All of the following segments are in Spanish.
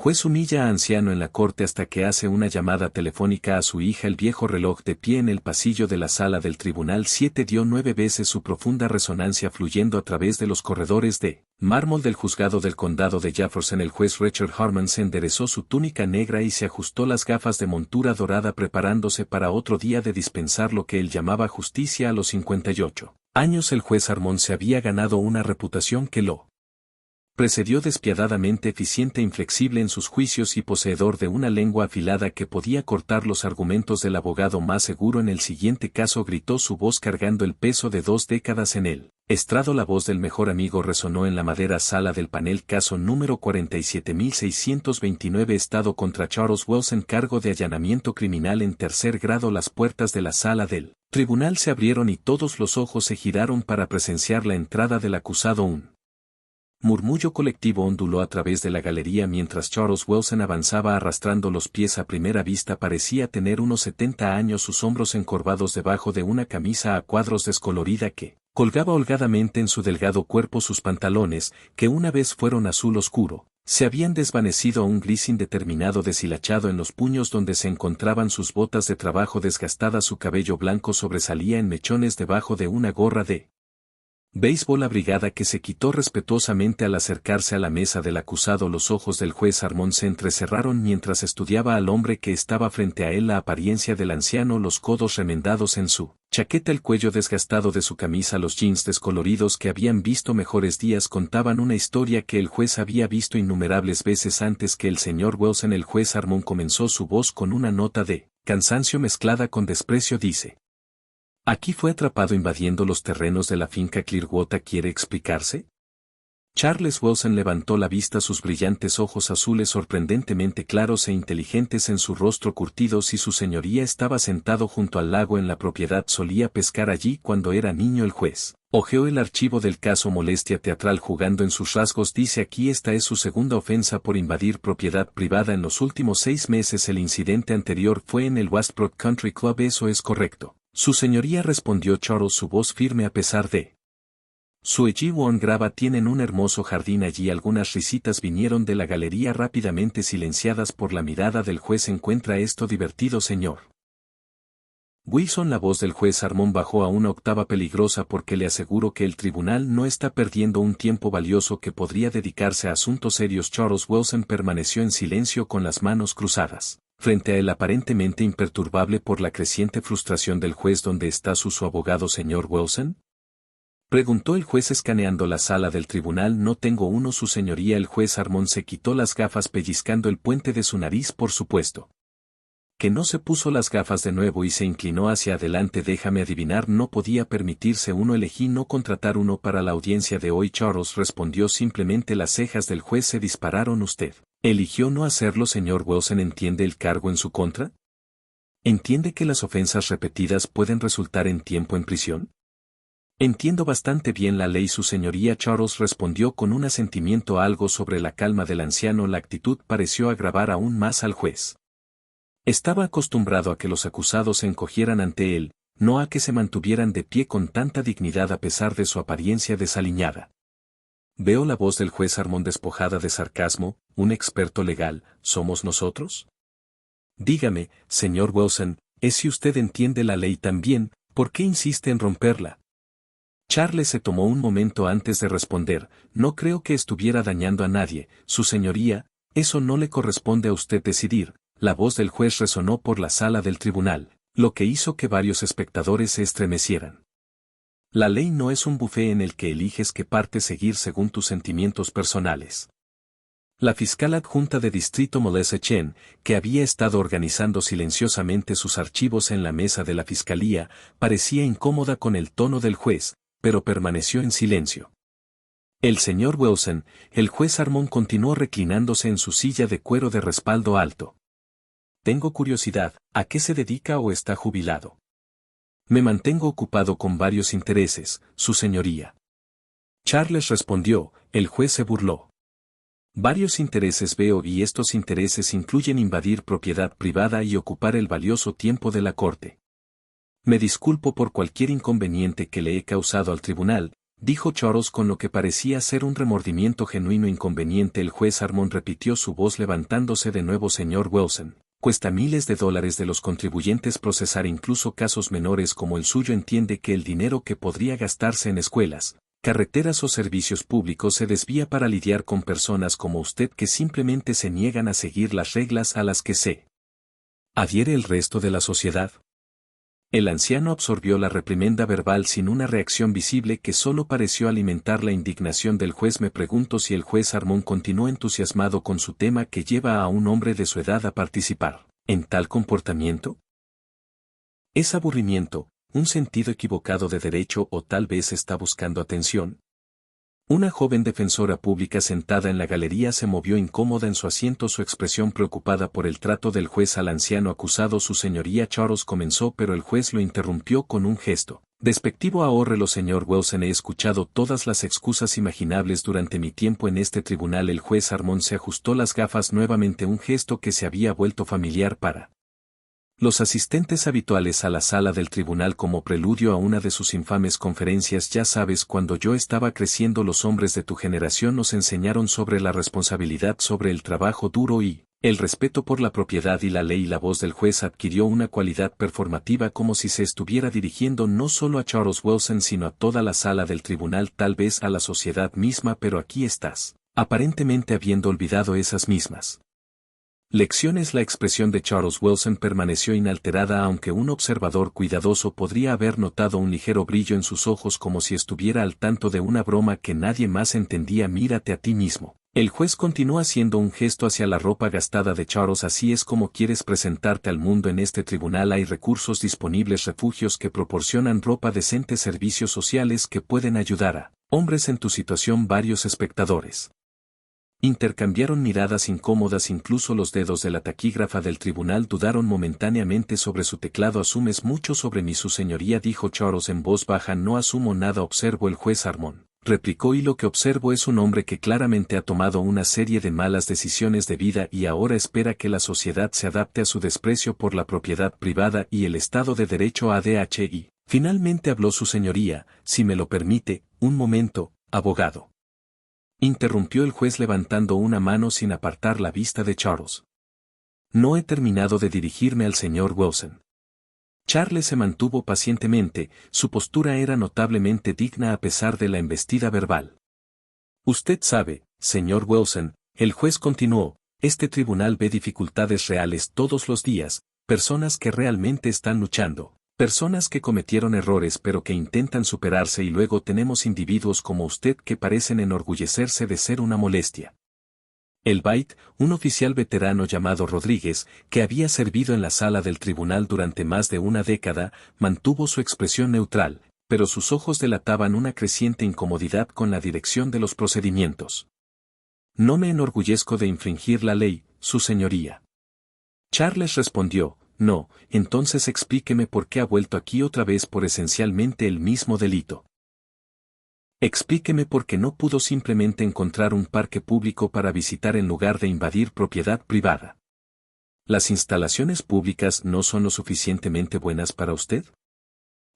Juez humilla a anciano en la corte hasta que hace una llamada telefónica a su hija. El viejo reloj de pie en el pasillo de la sala del tribunal 7 dio 9 veces su profunda resonancia fluyendo a través de los corredores de mármol del juzgado del condado de Jefferson. El juez Richard Harmon se enderezó su túnica negra y se ajustó las gafas de montura dorada preparándose para otro día de dispensar lo que él llamaba justicia. A los 58 años el juez Harmon se había ganado una reputación que lo precedió, despiadadamente eficiente e inflexible en sus juicios y poseedor de una lengua afilada que podía cortar los argumentos del abogado más seguro. En el siguiente caso gritó su voz cargando el peso de 2 décadas en él. Estrado. La voz del mejor amigo resonó en la madera sala del panel. Caso número 47629, Estado contra Charles Wells, en cargo de allanamiento criminal en tercer grado. Las puertas de la sala del tribunal se abrieron y todos los ojos se giraron para presenciar la entrada del acusado. Un murmullo colectivo onduló a través de la galería mientras Charles Wilson avanzaba arrastrando los pies. A primera vista parecía tener unos 70 años, sus hombros encorvados debajo de una camisa a cuadros descolorida que colgaba holgadamente en su delgado cuerpo. Sus pantalones, que una vez fueron azul oscuro, se habían desvanecido a un gris indeterminado deshilachado en los puños donde se encontraban sus botas de trabajo desgastadas. Su cabello blanco sobresalía en mechones debajo de una gorra de béisbol abrigada que se quitó respetuosamente al acercarse a la mesa del acusado. Los ojos del juez Harmon se entrecerraron mientras estudiaba al hombre que estaba frente a él. La apariencia del anciano, los codos remendados en su chaqueta, el cuello desgastado de su camisa, los jeans descoloridos que habían visto mejores días, contaban una historia que el juez había visto innumerables veces antes que el señor Wilson. El juez Harmon comenzó su voz con una nota de cansancio mezclada con desprecio. Dice: aquí fue atrapado invadiendo los terrenos de la finca Clearwater. ¿Quiere explicarse? Charles Wilson levantó la vista, sus brillantes ojos azules sorprendentemente claros e inteligentes en su rostro curtido. Si su señoría estaba sentado junto al lago en la propiedad, solía pescar allí cuando era niño. El juez hojeó el archivo del caso, molestia teatral jugando en sus rasgos. Dice: aquí esta es su segunda ofensa por invadir propiedad privada en los últimos 6 meses. El incidente anterior fue en el Westbrook Country Club. Eso es correcto, su señoría, respondió Charles, su voz firme a pesar de su G1 grava. Tienen un hermoso jardín allí. Algunas risitas vinieron de la galería, rápidamente silenciadas por la mirada del juez. ¿Encuentra esto divertido, señor Wilson? La voz del juez Harmon bajó a una octava peligrosa, porque le aseguro que el tribunal no está perdiendo un tiempo valioso que podría dedicarse a asuntos serios. Charles Wilson permaneció en silencio con las manos cruzadas frente a él, aparentemente imperturbable por la creciente frustración del juez. ¿Dónde está su abogado, señor Wilson?, preguntó el juez escaneando la sala del tribunal. No tengo uno, su señoría. El juez Harmon se quitó las gafas pellizcando el puente de su nariz. Por supuesto que no. Se puso las gafas de nuevo y se inclinó hacia adelante. Déjame adivinar, no podía permitirse uno. Elegí no contratar uno para la audiencia de hoy. Charles respondió simplemente. Las cejas del juez se dispararon. Usted eligió no hacerlo, señor Wilson. ¿Entiende el cargo en su contra? ¿Entiende que las ofensas repetidas pueden resultar en tiempo en prisión? Entiendo bastante bien la ley, su señoría. Charles respondió con un asentimiento. Algo sobre la calma del anciano. La actitud pareció agravar aún más al juez. Estaba acostumbrado a que los acusados se encogieran ante él, no a que se mantuvieran de pie con tanta dignidad a pesar de su apariencia desaliñada. Veo la voz del juez Harmon despojada de sarcasmo. Un experto legal, ¿somos nosotros? Dígame, señor Wilson, si usted entiende la ley también, ¿por qué insiste en romperla? Charles se tomó un momento antes de responder. No creo que estuviera dañando a nadie, su señoría. Eso no le corresponde a usted decidir. La voz del juez resonó por la sala del tribunal, lo que hizo que varios espectadores se estremecieran. La ley no es un buffet en el que eliges qué parte seguir según tus sentimientos personales. La fiscal adjunta de distrito Melissa Chen, que había estado organizando silenciosamente sus archivos en la mesa de la fiscalía, parecía incómoda con el tono del juez, pero permaneció en silencio. El señor Wilson, el juez Harmon, continuó reclinándose en su silla de cuero de respaldo alto. Tengo curiosidad, ¿a qué se dedica o está jubilado? Me mantengo ocupado con varios intereses, su señoría. Charles respondió. El juez se burló. Varios intereses veo, y estos intereses incluyen invadir propiedad privada y ocupar el valioso tiempo de la corte. Me disculpo por cualquier inconveniente que le he causado al tribunal. dijo Charles con lo que parecía ser un remordimiento genuino inconveniente. El juez Harmon repitió su voz levantándose de nuevo. Señor Wilson, cuesta miles de dólares de los contribuyentes procesar incluso casos menores como el suyo. Entiende que el dinero que podría gastarse en escuelas, carreteras o servicios públicos se desvía para lidiar con personas como usted que simplemente se niegan a seguir las reglas a las que se adhiere el resto de la sociedad. El anciano absorbió la reprimenda verbal sin una reacción visible que solo pareció alimentar la indignación del juez. Me pregunto si el juez Harmon continuó entusiasmado con su tema que lleva a un hombre de su edad a participar en tal comportamiento. ¿Es aburrimiento, un sentido equivocado de derecho o tal vez está buscando atención? Una joven defensora pública sentada en la galería se movió incómoda en su asiento, su expresión preocupada por el trato del juez al anciano acusado. Su señoría, Charles comenzó, pero el juez lo interrumpió con un gesto despectivo. Ahórrelo, señor Wilson, he escuchado todas las excusas imaginables durante mi tiempo en este tribunal. El juez Harmon se ajustó las gafas nuevamente, un gesto que se había vuelto familiar para los asistentes habituales a la sala del tribunal como preludio a una de sus infames conferencias. Ya sabes, cuando yo estaba creciendo los hombres de tu generación nos enseñaron sobre la responsabilidad, sobre el trabajo duro y el respeto por la propiedad y la ley. La voz del juez adquirió una cualidad performativa como si se estuviera dirigiendo no solo a Charles Wilson sino a toda la sala del tribunal, tal vez a la sociedad misma. Pero aquí estás, aparentemente habiendo olvidado esas mismas lecciones. La expresión de Charles Wilson permaneció inalterada, aunque un observador cuidadoso podría haber notado un ligero brillo en sus ojos como si estuviera al tanto de una broma que nadie más entendía. Mírate a ti mismo. El juez continuó haciendo un gesto hacia la ropa gastada de Charles. Así es como quieres presentarte al mundo en este tribunal. Hay recursos disponibles, refugios que proporcionan ropa decente, servicios sociales que pueden ayudar a hombres en tu situación. Varios espectadores intercambiaron miradas incómodas, incluso los dedos de la taquígrafa del tribunal dudaron momentáneamente sobre su teclado. Asumes mucho sobre mí, su señoría, dijo Charles en voz baja. No asumo nada, observo. El juez Harmon replicó, y lo que observo es un hombre que claramente ha tomado una serie de malas decisiones de vida y ahora espera que la sociedad se adapte a su desprecio por la propiedad privada y el Estado de Derecho. ADHI. Finalmente habló su señoría, si me lo permite, un momento, abogado. Interrumpió el juez levantando una mano sin apartar la vista de Charles. No he terminado de dirigirme al señor Wilson. Charles se mantuvo pacientemente, su postura era notablemente digna a pesar de la embestida verbal. Usted sabe, señor Wilson, el juez continuó, este tribunal ve dificultades reales todos los días, personas que realmente están luchando. Personas que cometieron errores pero que intentan superarse, y luego tenemos individuos como usted que parecen enorgullecerse de ser una molestia. El Bait, un oficial veterano llamado Rodríguez, que había servido en la sala del tribunal durante más de una década, mantuvo su expresión neutral, pero sus ojos delataban una creciente incomodidad con la dirección de los procedimientos. No me enorgullezco de infringir la ley, su señoría. Charles respondió, no, entonces explíqueme por qué ha vuelto aquí otra vez por esencialmente el mismo delito. Explíqueme por qué no pudo simplemente encontrar un parque público para visitar en lugar de invadir propiedad privada. ¿Las instalaciones públicas no son lo suficientemente buenas para usted?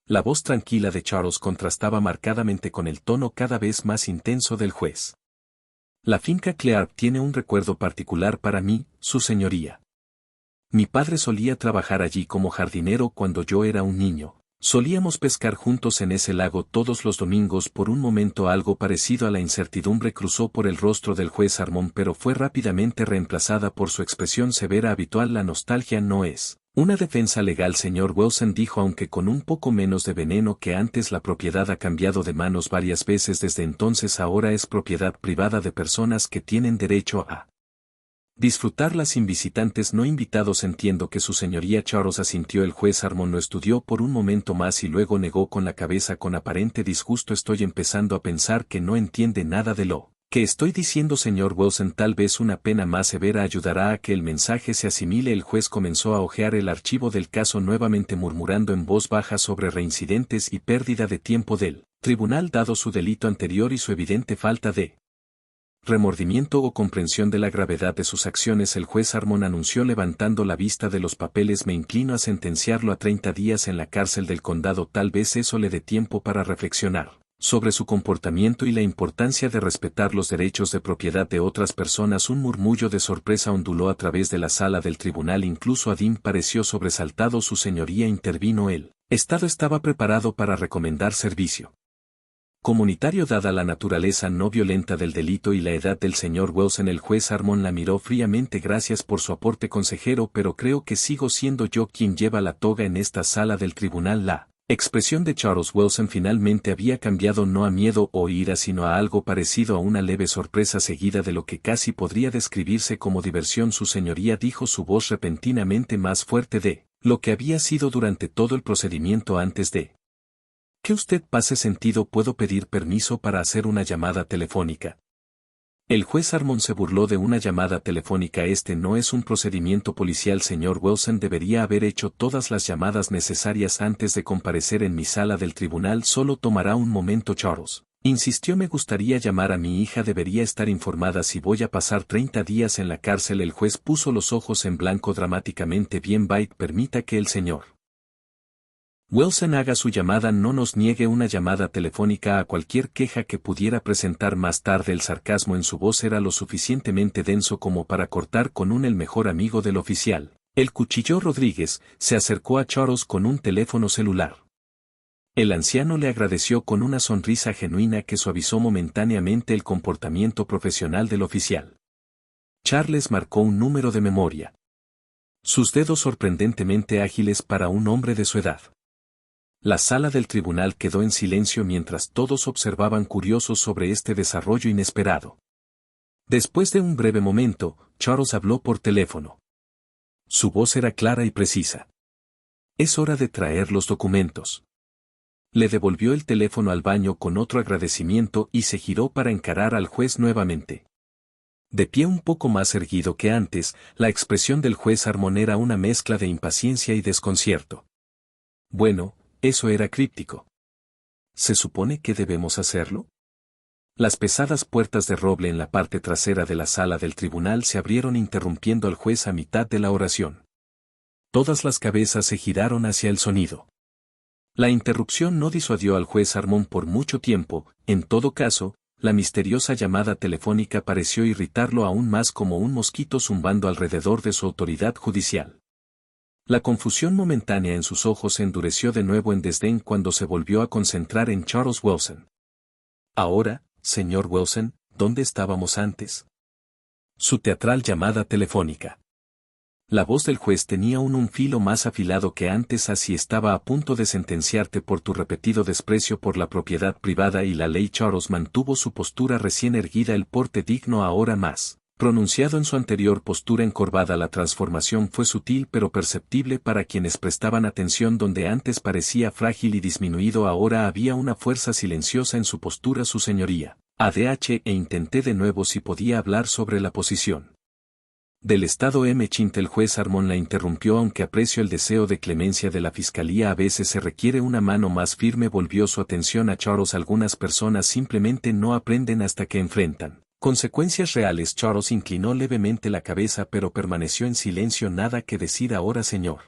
La voz tranquila de Charles contrastaba marcadamente con el tono cada vez más intenso del juez. La finca Clark tiene un recuerdo particular para mí, su señoría. Mi padre solía trabajar allí como jardinero cuando yo era un niño. Solíamos pescar juntos en ese lago todos los domingos. Por un momento algo parecido a la incertidumbre cruzó por el rostro del juez Harmon, pero fue rápidamente reemplazada por su expresión severa habitual. La nostalgia no es una defensa legal, señor Wilson, dijo, aunque con un poco menos de veneno que antes. La propiedad ha cambiado de manos varias veces desde entonces. Ahora es propiedad privada de personas que tienen derecho a disfrutarla sin visitantes no invitados. Entiendo que su señoría, Charles asintió. El juez Harmon lo estudió por un momento más y luego negó con la cabeza con aparente disgusto. Estoy empezando a pensar que no entiende nada de lo que estoy diciendo, señor Wilson. Tal vez una pena más severa ayudará a que el mensaje se asimile. El juez comenzó a hojear el archivo del caso nuevamente, murmurando en voz baja sobre reincidentes y pérdida de tiempo del tribunal dado su delito anterior y su evidente falta de remordimiento o comprensión de la gravedad de sus acciones. El juez Harmon anunció levantando la vista de los papeles, me inclino a sentenciarlo a 30 días en la cárcel del condado. Tal vez eso le dé tiempo para reflexionar. sobre su comportamiento y la importancia de respetar los derechos de propiedad de otras personas. Un murmullo de sorpresa onduló a través de la sala del tribunal. Incluso Adin pareció sobresaltado. Su señoría, intervino él. Estado estaba preparado para recomendar servicio comunitario dada la naturaleza no violenta del delito y la edad del señor Wilson. El juez Harmon la miró fríamente. Gracias por su aporte, consejero, pero creo que sigo siendo yo quien lleva la toga en esta sala del tribunal. La expresión de Charles Wilson finalmente había cambiado, no a miedo o ira, sino a algo parecido a una leve sorpresa seguida de lo que casi podría describirse como diversión. Su señoría, dijo, su voz repentinamente más fuerte de lo que había sido durante todo el procedimiento antes de que usted pase sentido. ¿Puedo pedir permiso para hacer una llamada telefónica? El juez Harmon se burló de una llamada telefónica. Este no es un procedimiento policial, señor Wilson. Debería haber hecho todas las llamadas necesarias antes de comparecer en mi sala del tribunal. Solo tomará un momento, Charles insistió. Me gustaría llamar a mi hija. Debería estar informada si voy a pasar 30 días en la cárcel. El juez puso los ojos en blanco dramáticamente. Bien, Byte, permita que el señor Wilson haga su llamada. No nos niegue una llamada telefónica a cualquier queja que pudiera presentar más tarde. El sarcasmo en su voz era lo suficientemente denso como para cortar con el mejor amigo del oficial. El cuchillo Rodríguez se acercó a Charles con un teléfono celular. El anciano le agradeció con una sonrisa genuina que suavizó momentáneamente el comportamiento profesional del oficial. Charles marcó un número de memoria. Sus dedos sorprendentemente ágiles para un hombre de su edad. La sala del tribunal quedó en silencio mientras todos observaban curiosos sobre este desarrollo inesperado. Después de un breve momento, Charles habló por teléfono. Su voz era clara y precisa. Es hora de traer los documentos. Le devolvió el teléfono al baño con otro agradecimiento y se giró para encarar al juez nuevamente. De pie un poco más erguido que antes, la expresión del juez Harmon era una mezcla de impaciencia y desconcierto. Bueno, eso era críptico. ¿Se supone que debemos hacerlo? Las pesadas puertas de roble en la parte trasera de la sala del tribunal se abrieron interrumpiendo al juez a mitad de la oración. Todas las cabezas se giraron hacia el sonido. La interrupción no disuadió al juez Harmon por mucho tiempo. En todo caso, la misteriosa llamada telefónica pareció irritarlo aún más, como un mosquito zumbando alrededor de su autoridad judicial. La confusión momentánea en sus ojos se endureció de nuevo en desdén cuando se volvió a concentrar en Charles Wilson. Ahora, señor Wilson, ¿dónde estábamos antes? Su teatral llamada telefónica. La voz del juez tenía un filo más afilado que antes. Así estaba a punto de sentenciarte por tu repetido desprecio por la propiedad privada y la ley. Charles mantuvo su postura recién erguida, el porte digno ahora más pronunciado en su anterior postura encorvada. La transformación fue sutil pero perceptible para quienes prestaban atención. Donde antes parecía frágil y disminuido, ahora había una fuerza silenciosa en su postura. Su señoría, ADH, e intenté de nuevo si podía hablar sobre la posición del Estado. Chint, el juez Harmon la interrumpió. Aunque aprecio el deseo de clemencia de la fiscalía, a veces se requiere una mano más firme. Volvió su atención a Charles. Algunas personas simplemente no aprenden hasta que enfrentan consecuencias reales. Charles inclinó levemente la cabeza pero permaneció en silencio. Nada que decir ahora, señor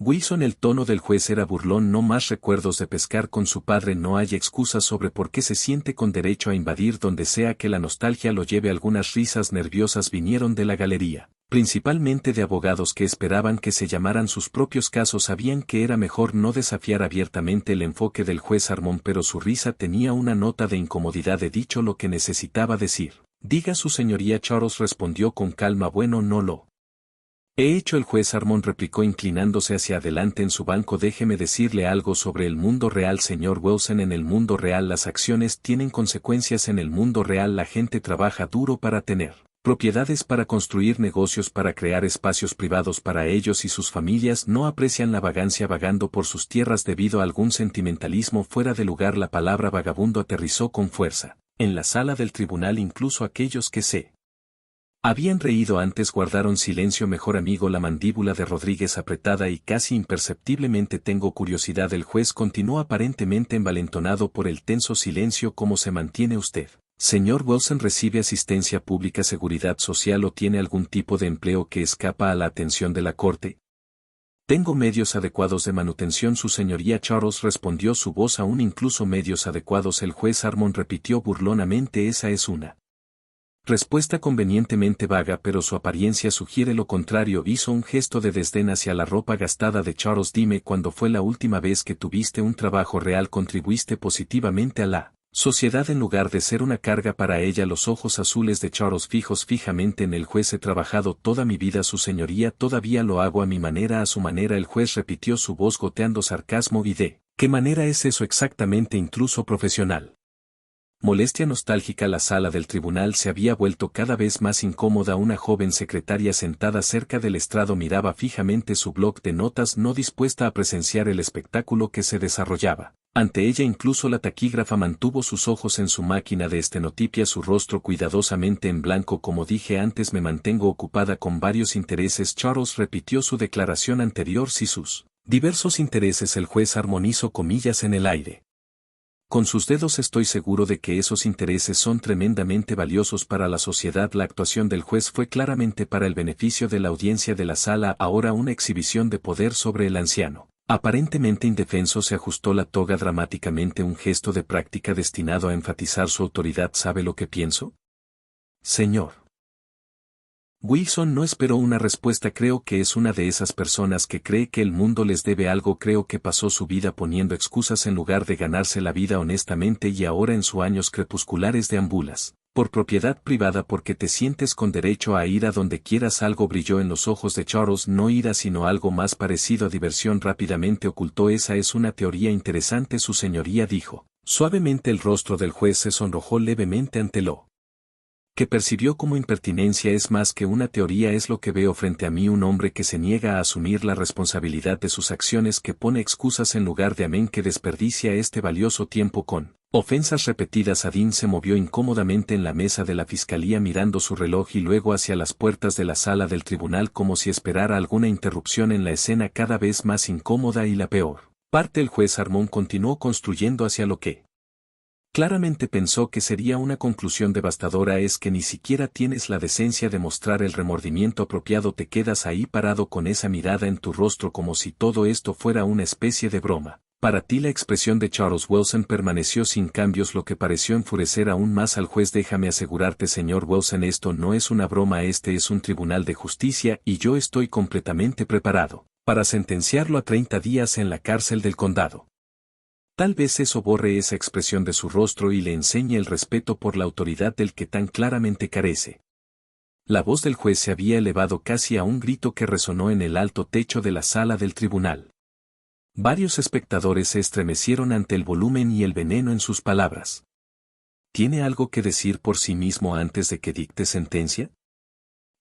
Wilson. El tono del juez era burlón. No más recuerdos de pescar con su padre. No hay excusas sobre por qué se siente con derecho a invadir donde sea que la nostalgia lo lleve. Algunas risas nerviosas vinieron de la galería, principalmente de abogados que esperaban que se llamaran sus propios casos. Sabían que era mejor no desafiar abiertamente el enfoque del juez Harmon, pero su risa tenía una nota de incomodidad. He dicho lo que necesitaba decir. Diga, su señoría. Charles respondió con calma. Bueno, no lo he hecho. El juez Harmon replicó inclinándose hacia adelante en su banco. Déjeme decirle algo sobre el mundo real, señor Wilson. En el mundo real las acciones tienen consecuencias. En el mundo real la gente trabaja duro para tener propiedades, para construir negocios, para crear espacios privados para ellos y sus familias. No aprecian la vagancia vagando por sus tierras debido a algún sentimentalismo fuera de lugar. La palabra vagabundo aterrizó con fuerza en la sala del tribunal. Incluso aquellos que se habían reído antes guardaron silencio. Mejor amigo, la mandíbula de Rodríguez apretada y casi imperceptiblemente. Tengo curiosidad. El juez continuó aparentemente envalentonado por el tenso silencio. ¿Cómo se mantiene usted, señor Wilson? ¿Recibe asistencia pública, seguridad social o tiene algún tipo de empleo que escapa a la atención de la corte? Tengo medios adecuados de manutención, su señoría Charles, respondió su voz aún. Incluso medios adecuados. El juez Harmon repitió burlonamente. Esa es una respuesta convenientemente vaga, pero su apariencia sugiere lo contrario. Hizo un gesto de desdén hacia la ropa gastada de Charles. Dime cuándo fue la última vez que tuviste un trabajo real, contribuiste positivamente a la sociedad en lugar de ser una carga para ella. Los ojos azules de Charles fijos fijamente en el juez. He trabajado toda mi vida, su señoría. Todavía lo hago a mi manera, a su manera. El juez repitió, su voz goteando sarcasmo. ¿Y de qué manera es eso exactamente, intruso profesional? Molestia nostálgica. La sala del tribunal se había vuelto cada vez más incómoda. Una joven secretaria sentada cerca del estrado miraba fijamente su bloc de notas, no dispuesta a presenciar el espectáculo que se desarrollaba ante ella. Incluso la taquígrafa mantuvo sus ojos en su máquina de estenotipia, su rostro cuidadosamente en blanco. Como dije antes, me mantengo ocupada con varios intereses. Charles repitió su declaración anterior. Si sus diversos intereses. El juez armonizó comillas en el aire con sus dedos. Estoy seguro de que esos intereses son tremendamente valiosos para la sociedad. La actuación del juez fue claramente para el beneficio de la audiencia de la sala. Ahora una exhibición de poder sobre el anciano, aparentemente indefenso, se ajustó la toga dramáticamente, un gesto de práctica destinado a enfatizar su autoridad. ¿Sabe lo que pienso, señor? Wilson no esperó una respuesta. Creo que es una de esas personas que cree que el mundo les debe algo. Creo que pasó su vida poniendo excusas en lugar de ganarse la vida honestamente, y ahora en sus años crepusculares deambulas por propiedad privada porque te sientes con derecho a ir a donde quieras. Algo brilló en los ojos de Charles. No ira, sino algo más parecido a diversión. Rápidamente ocultó. Esa es una teoría interesante, su señoría, dijo suavemente. El rostro del juez se sonrojó levemente ante lo que percibió como impertinencia. Es más que una teoría, es lo que veo frente a mí, un hombre que se niega a asumir la responsabilidad de sus acciones, que pone excusas en lugar de amén, que desperdicia este valioso tiempo con ofensas repetidas. Adin se movió incómodamente en la mesa de la fiscalía mirando su reloj y luego hacia las puertas de la sala del tribunal como si esperara alguna interrupción en la escena cada vez más incómoda. Y la peor parte, el juez Harmon continuó construyendo hacia lo que claramente pensó que sería una conclusión devastadora, es que ni siquiera tienes la decencia de mostrar el remordimiento apropiado. Te quedas ahí parado con esa mirada en tu rostro como si todo esto fuera una especie de broma. Para ti. La expresión de Charles Wilson permaneció sin cambios, lo que pareció enfurecer aún más al juez. Déjame asegurarte, señor Wilson, esto no es una broma, este es un tribunal de justicia y yo estoy completamente preparado para sentenciarlo a 30 días en la cárcel del condado. Tal vez eso borre esa expresión de su rostro y le enseñe el respeto por la autoridad del que tan claramente carece. La voz del juez se había elevado casi a un grito que resonó en el alto techo de la sala del tribunal. Varios espectadores se estremecieron ante el volumen y el veneno en sus palabras. ¿Tiene algo que decir por sí mismo antes de que dicte sentencia?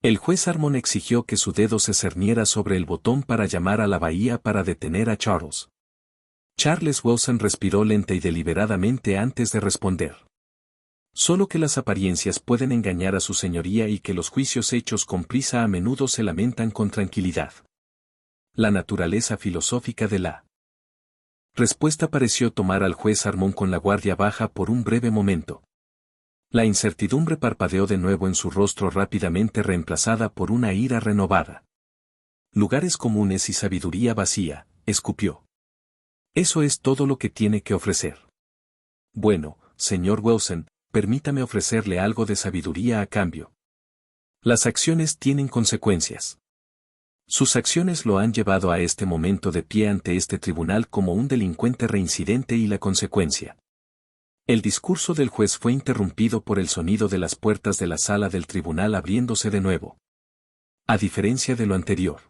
El juez Harmon exigió que su dedo se cerniera sobre el botón para llamar a la bahía para detener a Charles. Charles Wilson respiró lenta y deliberadamente antes de responder. Solo que las apariencias pueden engañar a su señoría y que los juicios hechos con prisa a menudo se lamentan con tranquilidad. La naturaleza filosófica de la respuesta pareció tomar al juez Harmon con la guardia baja por un breve momento. La incertidumbre parpadeó de nuevo en su rostro, rápidamente reemplazada por una ira renovada. Lugares comunes y sabiduría vacía, escupió. Eso es todo lo que tiene que ofrecer. Bueno, señor Wilson, permítame ofrecerle algo de sabiduría a cambio. Las acciones tienen consecuencias. Sus acciones lo han llevado a este momento de pie ante este tribunal como un delincuente reincidente y la consecuencia. El discurso del juez fue interrumpido por el sonido de las puertas de la sala del tribunal abriéndose de nuevo. A diferencia de lo anterior,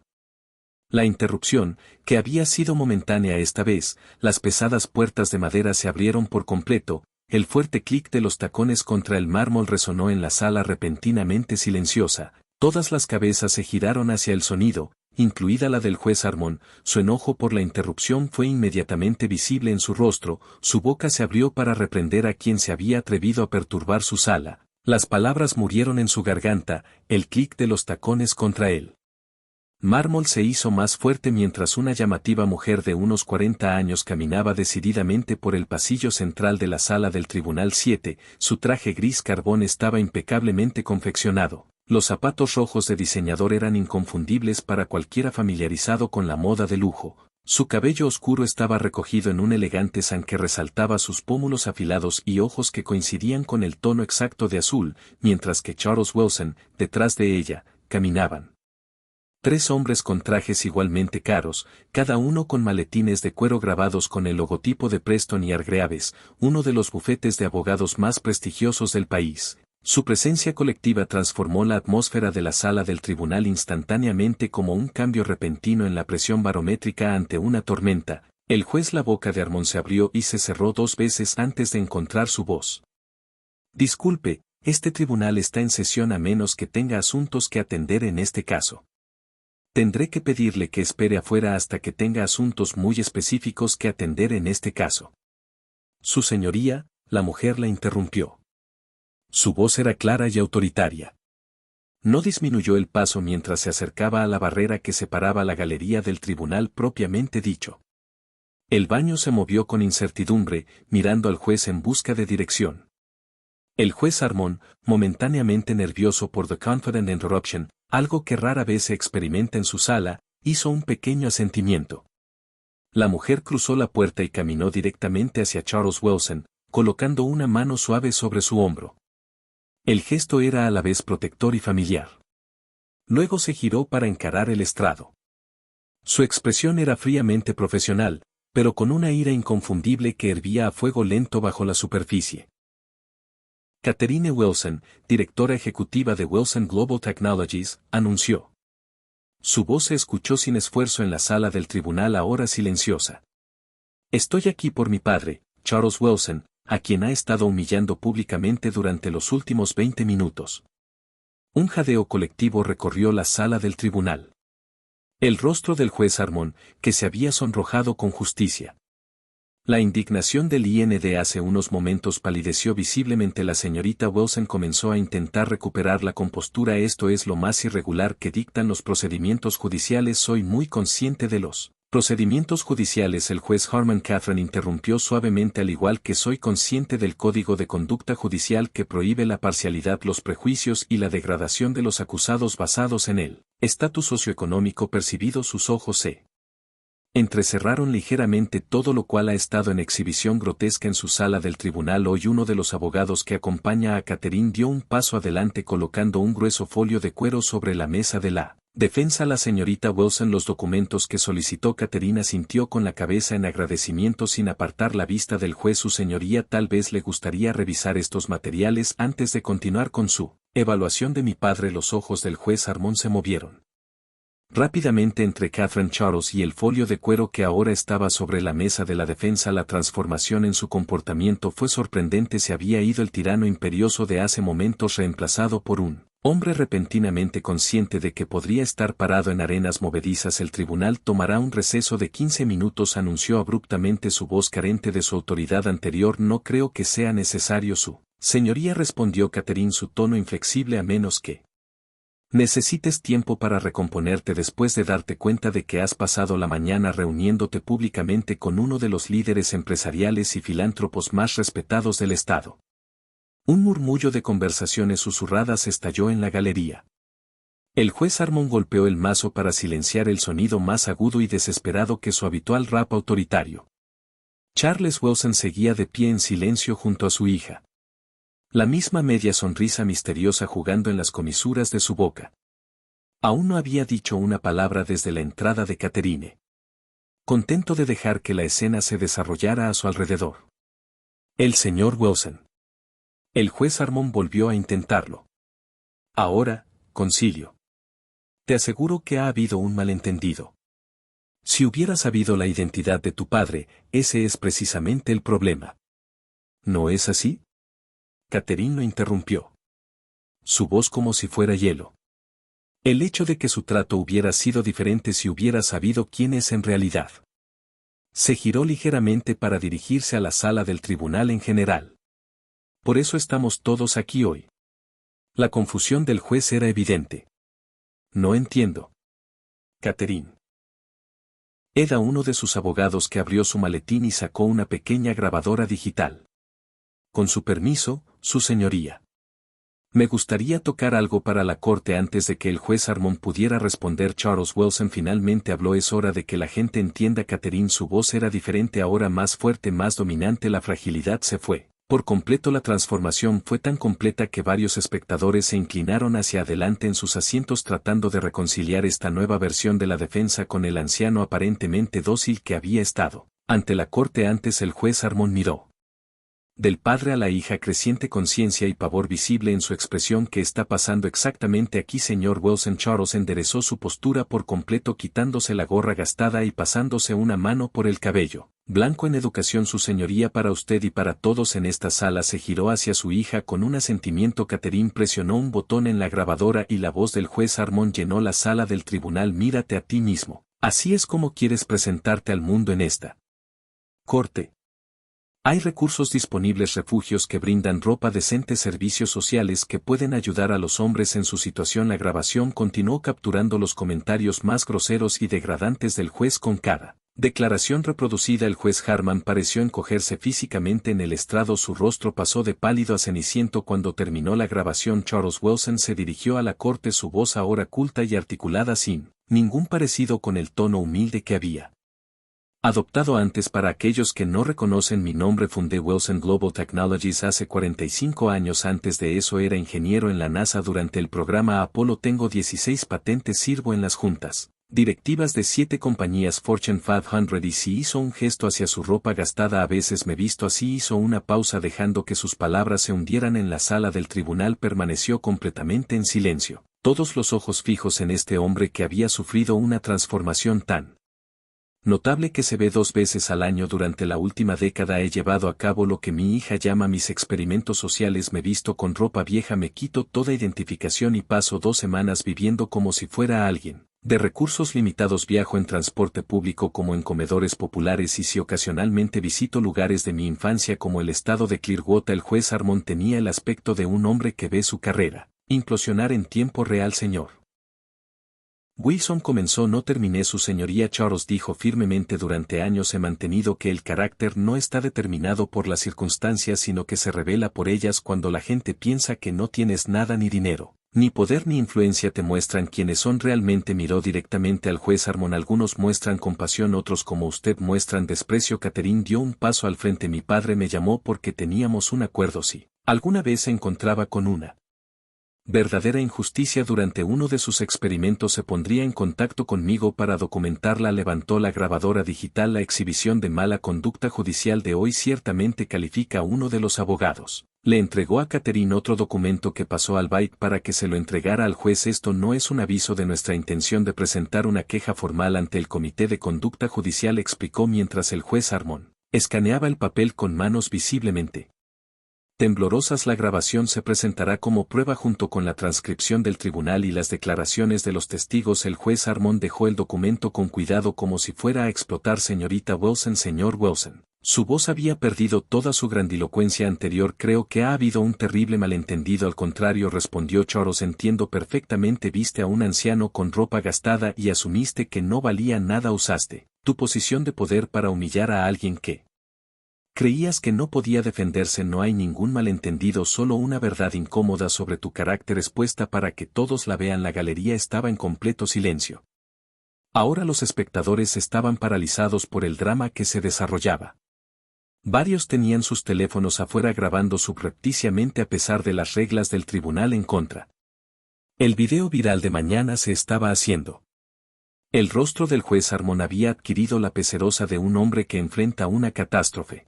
la interrupción, que había sido momentánea esta vez, las pesadas puertas de madera se abrieron por completo, el fuerte clic de los tacones contra el mármol resonó en la sala repentinamente silenciosa, todas las cabezas se giraron hacia el sonido, incluida la del juez Harmon. Su enojo por la interrupción fue inmediatamente visible en su rostro, su boca se abrió para reprender a quien se había atrevido a perturbar su sala, las palabras murieron en su garganta, el clic de los tacones contra él mármol se hizo más fuerte mientras una llamativa mujer de unos 40 años caminaba decididamente por el pasillo central de la sala del Tribunal 7, su traje gris carbón estaba impecablemente confeccionado, Los zapatos rojos de diseñador eran inconfundibles para cualquiera familiarizado con la moda de lujo. Su cabello oscuro estaba recogido en un elegante san que resaltaba sus pómulos afilados y ojos que coincidían con el tono exacto de azul, mientras que Charles Wilson, detrás de ella, caminaban. Tres hombres con trajes igualmente caros, cada uno con maletines de cuero grabados con el logotipo de Preston y Hargreaves, uno de los bufetes de abogados más prestigiosos del país. Su presencia colectiva transformó la atmósfera de la sala del tribunal instantáneamente como un cambio repentino en la presión barométrica ante una tormenta. El juez la boca de Armon se abrió y se cerró 2 veces antes de encontrar su voz. Disculpe, este tribunal está en sesión a menos que tenga asuntos que atender en este caso. Tendré que pedirle que espere afuera hasta que tenga asuntos muy específicos que atender en este caso. Su señoría, la mujer la interrumpió. Su voz era clara y autoritaria. No disminuyó el paso mientras se acercaba a la barrera que separaba la galería del tribunal propiamente dicho. El baño se movió con incertidumbre, mirando al juez en busca de dirección. El juez Armon, momentáneamente nervioso por The Confident Interruption, algo que rara vez se experimenta en su sala, hizo un pequeño asentimiento. La mujer cruzó la puerta y caminó directamente hacia Charles Wilson, colocando una mano suave sobre su hombro. El gesto era a la vez protector y familiar. Luego se giró para encarar el estrado. Su expresión era fríamente profesional, pero con una ira inconfundible que hervía a fuego lento bajo la superficie. Catherine Wilson, directora ejecutiva de Wilson Global Technologies, anunció. Su voz se escuchó sin esfuerzo en la sala del tribunal ahora silenciosa. Estoy aquí por mi padre, Charles Wilson, a quien ha estado humillando públicamente durante los últimos 20 minutos. Un jadeo colectivo recorrió la sala del tribunal. El rostro del juez Armon, que se había sonrojado con justicia. La indignación del IND hace unos momentos palideció visiblemente. La señorita Wilson comenzó a intentar recuperar la compostura. Esto es lo más irregular que dictan los procedimientos judiciales. Soy muy consciente de los procedimientos judiciales. El juez Harmon Catherine interrumpió suavemente. Al igual que soy consciente del código de conducta judicial que prohíbe la parcialidad, los prejuicios y la degradación de los acusados basados en el estatus socioeconómico percibido. Sus ojos se entrecerraron ligeramente, todo lo cual ha estado en exhibición grotesca en su sala del tribunal. Hoy uno de los abogados que acompaña a Catherine dio un paso adelante colocando un grueso folio de cuero sobre la mesa de la defensa. La señorita Wilson, los documentos que solicitó. Catherine asintió con la cabeza en agradecimiento sin apartar la vista del juez. Su señoría, tal vez le gustaría revisar estos materiales antes de continuar con su evaluación de mi padre. Los ojos del juez Armon se movieron rápidamente entre Catherine Charles y el folio de cuero que ahora estaba sobre la mesa de la defensa. La transformación en su comportamiento fue sorprendente. Se había ido el tirano imperioso de hace momentos, reemplazado por un hombre repentinamente consciente de que podría estar parado en arenas movedizas. El tribunal tomará un receso de 15 minutos, anunció abruptamente, su voz carente de su autoridad anterior. No creo que sea necesario, su señoría, respondió Catherine, su tono inflexible, a menos que necesites tiempo para recomponerte después de darte cuenta de que has pasado la mañana reuniéndote públicamente con uno de los líderes empresariales y filántropos más respetados del Estado. Un murmullo de conversaciones susurradas estalló en la galería. El juez Armon golpeó el mazo para silenciar el sonido más agudo y desesperado que su habitual rap autoritario. Charles Wilson seguía de pie en silencio junto a su hija. La misma media sonrisa misteriosa jugando en las comisuras de su boca. Aún no había dicho una palabra desde la entrada de Catherine. Contento de dejar que la escena se desarrollara a su alrededor. El señor Wilson. El juez Armon volvió a intentarlo. Ahora, concilio. Te aseguro que ha habido un malentendido. Si hubieras sabido la identidad de tu padre, ese es precisamente el problema. ¿No es así? Catherine lo interrumpió. Su voz como si fuera hielo. El hecho de que su trato hubiera sido diferente si hubiera sabido quién es en realidad. Se giró ligeramente para dirigirse a la sala del tribunal en general. Por eso estamos todos aquí hoy. La confusión del juez era evidente. No entiendo. Catherine. Era uno de sus abogados que abrió su maletín y sacó una pequeña grabadora digital. Con su permiso, su señoría. Me gustaría tocar algo para la corte antes de que el juez Armon pudiera responder. Charles Wilson finalmente habló. Es hora de que la gente entienda. Catherine, su voz era diferente ahora, más fuerte, más dominante. La fragilidad se fue. Por completo la transformación fue tan completa que varios espectadores se inclinaron hacia adelante en sus asientos tratando de reconciliar esta nueva versión de la defensa con el anciano aparentemente dócil que había estado ante la corte antes. El juez Armon miró del padre a la hija, creciente conciencia y pavor visible en su expresión. ¿Qué está pasando exactamente aquí, señor Wilson? Charles enderezó su postura por completo, quitándose la gorra gastada y pasándose una mano por el cabello blanco. En educación, su señoría, para usted y para todos en esta sala. Se giró hacia su hija con un asentimiento. Catherine presionó un botón en la grabadora y la voz del juez Armon llenó la sala del tribunal. Mírate a ti mismo. ¿Así es como quieres presentarte al mundo en esta corte? Hay recursos disponibles, refugios que brindan ropa decente, servicios sociales que pueden ayudar a los hombres en su situación. La grabación continuó capturando los comentarios más groseros y degradantes del juez con cada declaración reproducida. El juez Harman pareció encogerse físicamente en el estrado. Su rostro pasó de pálido a ceniciento cuando terminó la grabación. Charles Wilson se dirigió a la corte, su voz ahora culta y articulada, sin ningún parecido con el tono humilde que había adoptado antes. Para aquellos que no reconocen mi nombre, fundé Wilson Global Technologies hace 45 años. Antes de eso era ingeniero en la NASA durante el programa Apolo. Tengo 16 patentes. Sirvo en las juntas directivas de 7 compañías Fortune 500. Y si hizo un gesto hacia su ropa gastada. A veces me visto así. Hizo una pausa dejando que sus palabras se hundieran en la sala del tribunal. Permaneció completamente en silencio, todos los ojos fijos en este hombre que había sufrido una transformación tan notable que se ve 2 veces al año. Durante la última década he llevado a cabo lo que mi hija llama mis experimentos sociales. Me visto con ropa vieja, me quito toda identificación y paso 2 semanas viviendo como si fuera alguien de recursos limitados. Viajo en transporte público como en comedores populares y si ocasionalmente visito lugares de mi infancia como el estado de Clearwater. El juez Armon tenía el aspecto de un hombre que ve su carrera implosionar en tiempo real. Señor Wilson comenzó. No terminé, su señoría. Charles dijo firmemente, durante años he mantenido que el carácter no está determinado por las circunstancias sino que se revela por ellas. Cuando la gente piensa que no tienes nada, ni dinero, ni poder, ni influencia, te muestran quiénes son realmente. Miró directamente al juez Armon. Algunos muestran compasión, otros como usted muestran desprecio. Catherine dio un paso al frente. Mi padre me llamó porque teníamos un acuerdo. Si alguna vez se encontraba con una verdadera injusticia durante uno de sus experimentos se pondría en contacto conmigo para documentarla. Levantó la grabadora digital. La exhibición de mala conducta judicial de hoy ciertamente califica a uno de los abogados. Le entregó a Catherine otro documento que pasó al byte para que se lo entregara al juez. Esto no es un aviso de nuestra intención de presentar una queja formal ante el Comité de Conducta Judicial, explicó mientras el juez Armon escaneaba el papel con manos visiblemente temblorosas. La grabación se presentará como prueba junto con la transcripción del tribunal y las declaraciones de los testigos. El juez Armon dejó el documento con cuidado como si fuera a explotar. Señorita Wilson, señor Wilson. Su voz había perdido toda su grandilocuencia anterior. Creo que ha habido un terrible malentendido. Al contrario, respondió Charles, entiendo perfectamente. Viste a un anciano con ropa gastada y asumiste que no valía nada. Usaste tu posición de poder para humillar a alguien que creías que no podía defenderse. No hay ningún malentendido, solo una verdad incómoda sobre tu carácter expuesta para que todos la vean. La galería estaba en completo silencio. Ahora los espectadores estaban paralizados por el drama que se desarrollaba. Varios tenían sus teléfonos afuera grabando subrepticiamente a pesar de las reglas del tribunal en contra. El video viral de mañana se estaba haciendo. El rostro del juez Armon había adquirido la pecerosa de un hombre que enfrenta una catástrofe.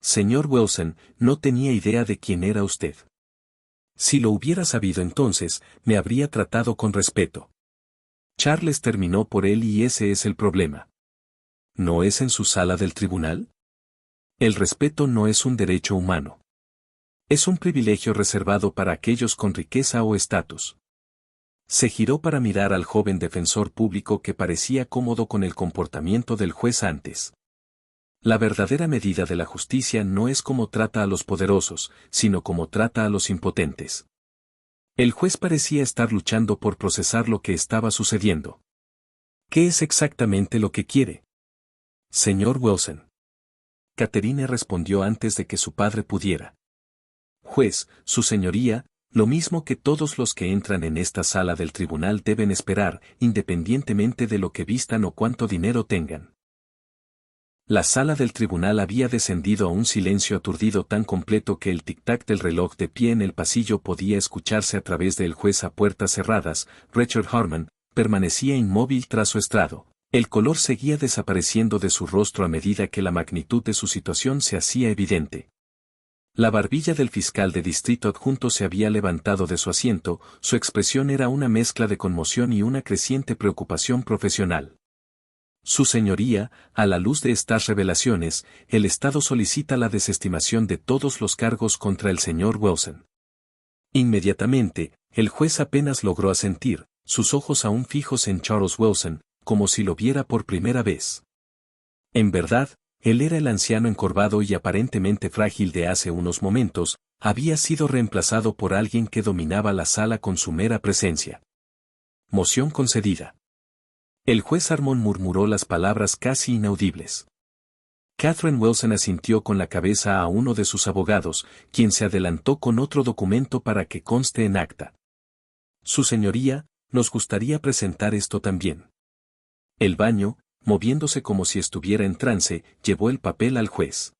Señor Wilson, no tenía idea de quién era usted. Si lo hubiera sabido entonces, me habría tratado con respeto. Charles terminó por él y ese es el problema. ¿No es en su sala del tribunal? El respeto no es un derecho humano. Es un privilegio reservado para aquellos con riqueza o estatus. Se giró para mirar al joven defensor público que parecía cómodo con el comportamiento del juez antes. La verdadera medida de la justicia no es cómo trata a los poderosos, sino cómo trata a los impotentes. El juez parecía estar luchando por procesar lo que estaba sucediendo. ¿Qué es exactamente lo que quiere? Señor Wilson. Catherine respondió antes de que su padre pudiera. Juez, su señoría, Lo mismo que todos los que entran en esta sala del tribunal deben esperar, independientemente de lo que vistan o cuánto dinero tengan. La sala del tribunal había descendido a un silencio aturdido tan completo que el tic-tac del reloj de pie en el pasillo podía escucharse a través del juez a puertas cerradas. Richard Harmon permanecía inmóvil tras su estrado. El color seguía desapareciendo de su rostro a medida que la magnitud de su situación se hacía evidente. La barbilla del fiscal de distrito adjunto se había levantado de su asiento, su expresión era una mezcla de conmoción y una creciente preocupación profesional. Su señoría, a la luz de estas revelaciones, el Estado solicita la desestimación de todos los cargos contra el señor Wilson. Inmediatamente, el juez apenas logró asentir, sus ojos aún fijos en Charles Wilson, como si lo viera por primera vez. En verdad, él era el anciano encorvado y aparentemente frágil de hace unos momentos, había sido reemplazado por alguien que dominaba la sala con su mera presencia. Moción concedida. El juez Harmon murmuró las palabras casi inaudibles. Catherine Wilson asintió con la cabeza a uno de sus abogados, quien se adelantó con otro documento para que conste en acta. Su señoría, nos gustaría presentar esto también. El baño, moviéndose como si estuviera en trance, llevó el papel al juez.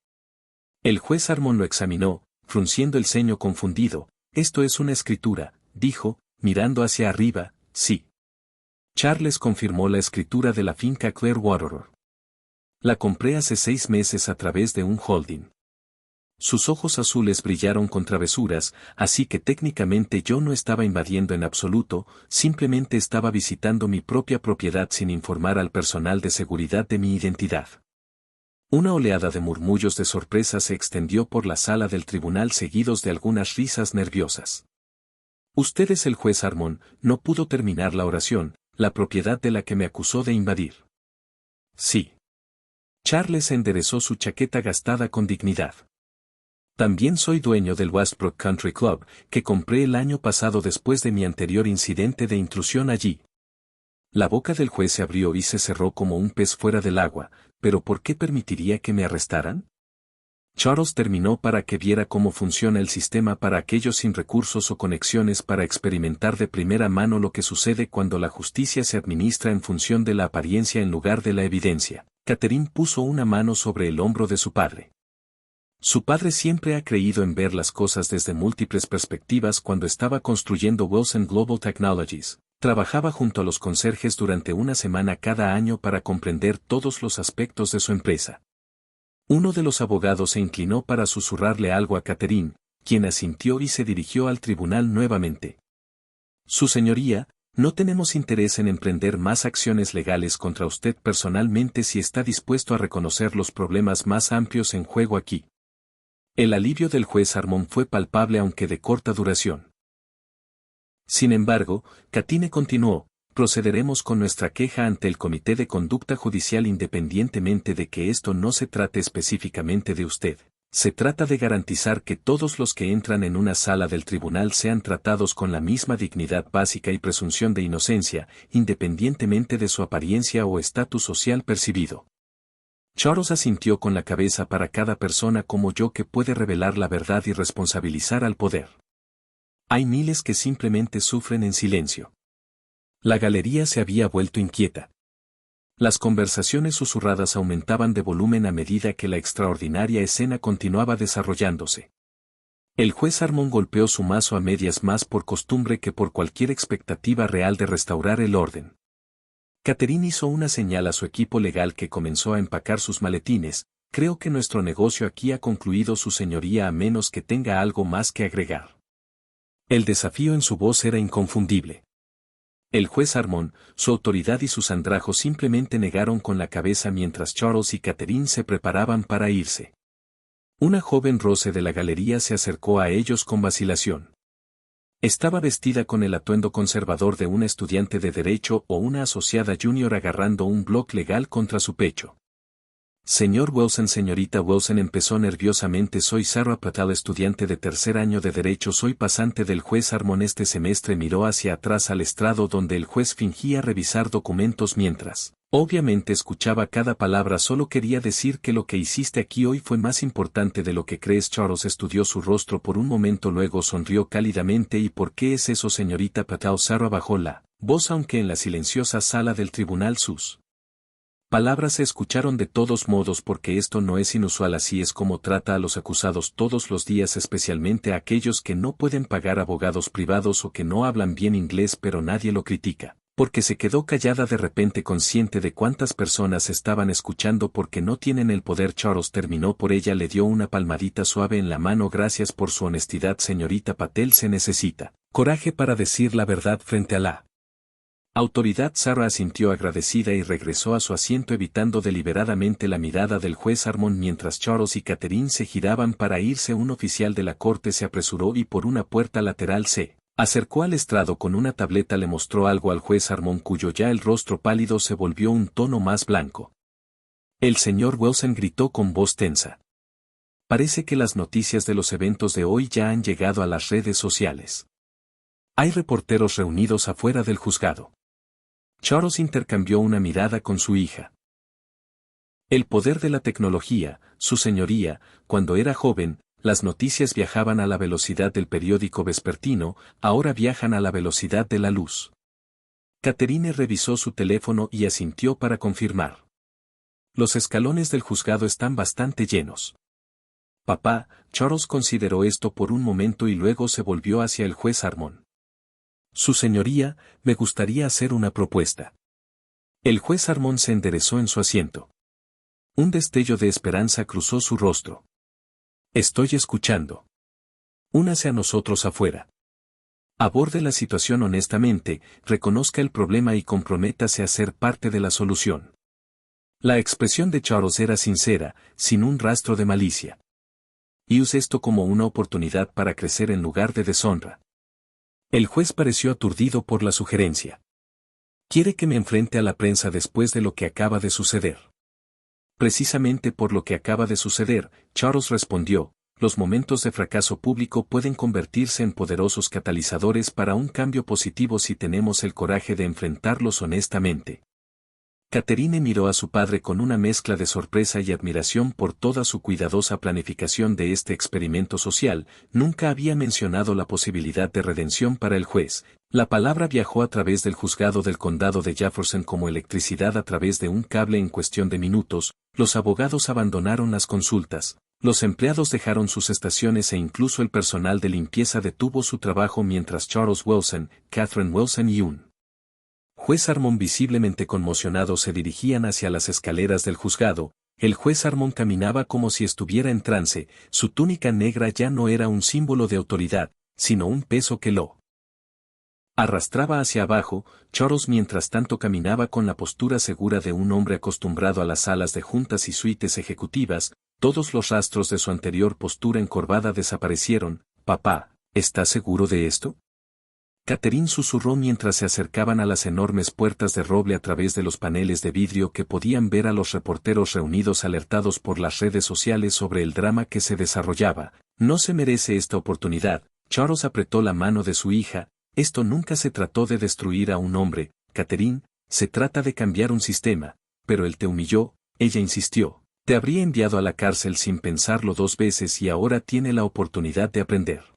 El juez Harmon lo examinó, frunciendo el ceño confundido. Esto es una escritura, dijo, mirando hacia arriba. Sí. Charles confirmó la escritura de la finca Clearwater. La compré hace 6 meses a través de un holding. Sus ojos azules brillaron con travesuras, así que técnicamente yo no estaba invadiendo en absoluto, simplemente estaba visitando mi propia propiedad sin informar al personal de seguridad de mi identidad. Una oleada de murmullos de sorpresa se extendió por la sala del tribunal seguidos de algunas risas nerviosas. Usted es el juez Harmon, no pudo terminar la oración, la propiedad de la que me acusó de invadir. Sí. Charles enderezó su chaqueta gastada con dignidad. También soy dueño del Westbrook Country Club, que compré el año pasado después de mi anterior incidente de intrusión allí. La boca del juez se abrió y se cerró como un pez fuera del agua, pero ¿por qué permitiría que me arrestaran? Charles terminó para que viera cómo funciona el sistema para aquellos sin recursos o conexiones para experimentar de primera mano lo que sucede cuando la justicia se administra en función de la apariencia en lugar de la evidencia. Catherine puso una mano sobre el hombro de su padre. Su padre siempre ha creído en ver las cosas desde múltiples perspectivas cuando estaba construyendo Wilson Global Technologies. Trabajaba junto a los conserjes durante una semana cada año para comprender todos los aspectos de su empresa. Uno de los abogados se inclinó para susurrarle algo a Catherine, quien asintió y se dirigió al tribunal nuevamente. Su señoría, no tenemos interés en emprender más acciones legales contra usted personalmente si está dispuesto a reconocer los problemas más amplios en juego aquí. El alivio del juez Harmon fue palpable aunque de corta duración. Sin embargo, Catine continuó, procederemos con nuestra queja ante el Comité de Conducta Judicial independientemente de que esto no se trate específicamente de usted. Se trata de garantizar que todos los que entran en una sala del tribunal sean tratados con la misma dignidad básica y presunción de inocencia, independientemente de su apariencia o estatus social percibido. Charles asintió con la cabeza para cada persona como yo que puede revelar la verdad y responsabilizar al poder. Hay miles que simplemente sufren en silencio. La galería se había vuelto inquieta. Las conversaciones susurradas aumentaban de volumen a medida que la extraordinaria escena continuaba desarrollándose. El juez Harmon golpeó su mazo a medias más por costumbre que por cualquier expectativa real de restaurar el orden. Catherine hizo una señal a su equipo legal que comenzó a empacar sus maletines. Creo que nuestro negocio aquí ha concluido, su señoría, a menos que tenga algo más que agregar. El desafío en su voz era inconfundible. El juez Harmon, su autoridad y sus andrajos simplemente negaron con la cabeza mientras Charles y Catherine se preparaban para irse. Una joven roce de la galería se acercó a ellos con vacilación. Estaba vestida con el atuendo conservador de una estudiante de derecho o una asociada junior agarrando un bloc legal contra su pecho. Señor Wilson, señorita Wilson, empezó nerviosamente. Soy Sarah Patel, estudiante de tercer año de derecho. Soy pasante del juez Harmon este semestre. Miró hacia atrás al estrado donde el juez fingía revisar documentos mientras Obviamente escuchaba cada palabra, solo quería decir que lo que hiciste aquí hoy fue más importante de lo que crees. Charles estudió su rostro por un momento, luego sonrió cálidamente. ¿Y por qué es eso, señorita Patel? Sarah bajó la voz, aunque en la silenciosa sala del tribunal sus palabras se escucharon de todos modos, porque esto no es inusual. Así es como trata a los acusados todos los días, especialmente a aquellos que no pueden pagar abogados privados o que no hablan bien inglés, pero nadie lo critica. Porque se quedó callada de repente, consciente de cuántas personas estaban escuchando, porque no tienen el poder. Charles terminó por ella, le dio una palmadita suave en la mano. Gracias por su honestidad, señorita Patel. Se necesita coraje para decir la verdad frente a la autoridad. Sarah asintió agradecida y regresó a su asiento, evitando deliberadamente la mirada del juez Armon. Mientras Charles y Catherine se giraban para irse, un oficial de la corte se apresuró y por una puerta lateral se acercó al estrado con una tableta. Le mostró algo al juez Armon, cuyo ya el rostro pálido se volvió un tono más blanco. El señor Wilson gritó con voz tensa. Parece que las noticias de los eventos de hoy ya han llegado a las redes sociales. Hay reporteros reunidos afuera del juzgado. Charles intercambió una mirada con su hija. El poder de la tecnología, su señoría. Cuando era joven, las noticias viajaban a la velocidad del periódico vespertino, ahora viajan a la velocidad de la luz. Catherine revisó su teléfono y asintió para confirmar. Los escalones del juzgado están bastante llenos. Papá, Charles consideró esto por un momento y luego se volvió hacia el juez Armon. Su señoría, me gustaría hacer una propuesta. El juez Armon se enderezó en su asiento. Un destello de esperanza cruzó su rostro. Estoy escuchando. Únase a nosotros afuera. Aborde la situación honestamente, reconozca el problema y comprométase a ser parte de la solución. La expresión de Charles era sincera, sin un rastro de malicia. Y use esto como una oportunidad para crecer en lugar de deshonra. El juez pareció aturdido por la sugerencia. ¿Quiere que me enfrente a la prensa después de lo que acaba de suceder? Precisamente por lo que acaba de suceder, Charles respondió, los momentos de fracaso público pueden convertirse en poderosos catalizadores para un cambio positivo si tenemos el coraje de enfrentarlos honestamente. Catherine miró a su padre con una mezcla de sorpresa y admiración por toda su cuidadosa planificación de este experimento social. Nunca había mencionado la posibilidad de redención para el juez. La palabra viajó a través del juzgado del condado de Jefferson como electricidad a través de un cable. En cuestión de minutos, los abogados abandonaron las consultas, los empleados dejaron sus estaciones e incluso el personal de limpieza detuvo su trabajo, mientras Charles Wilson, Catherine Wilson y un juez Armon visiblemente conmocionado se dirigían hacia las escaleras del juzgado. El juez Armon caminaba como si estuviera en trance. Su túnica negra ya no era un símbolo de autoridad, sino un peso que lo arrastraba hacia abajo. Charles mientras tanto caminaba con la postura segura de un hombre acostumbrado a las salas de juntas y suites ejecutivas. Todos los rastros de su anterior postura encorvada desaparecieron. Papá, ¿estás seguro de esto? Catherine susurró mientras se acercaban a las enormes puertas de roble a través de los paneles de vidrio que podían ver a los reporteros reunidos alertados por las redes sociales sobre el drama que se desarrollaba. No se merece esta oportunidad. Charles apretó la mano de su hija. Esto nunca se trató de destruir a un hombre, Catherine, se trata de cambiar un sistema, pero él te humilló, ella insistió, te habría enviado a la cárcel sin pensarlo dos veces y ahora tiene la oportunidad de aprender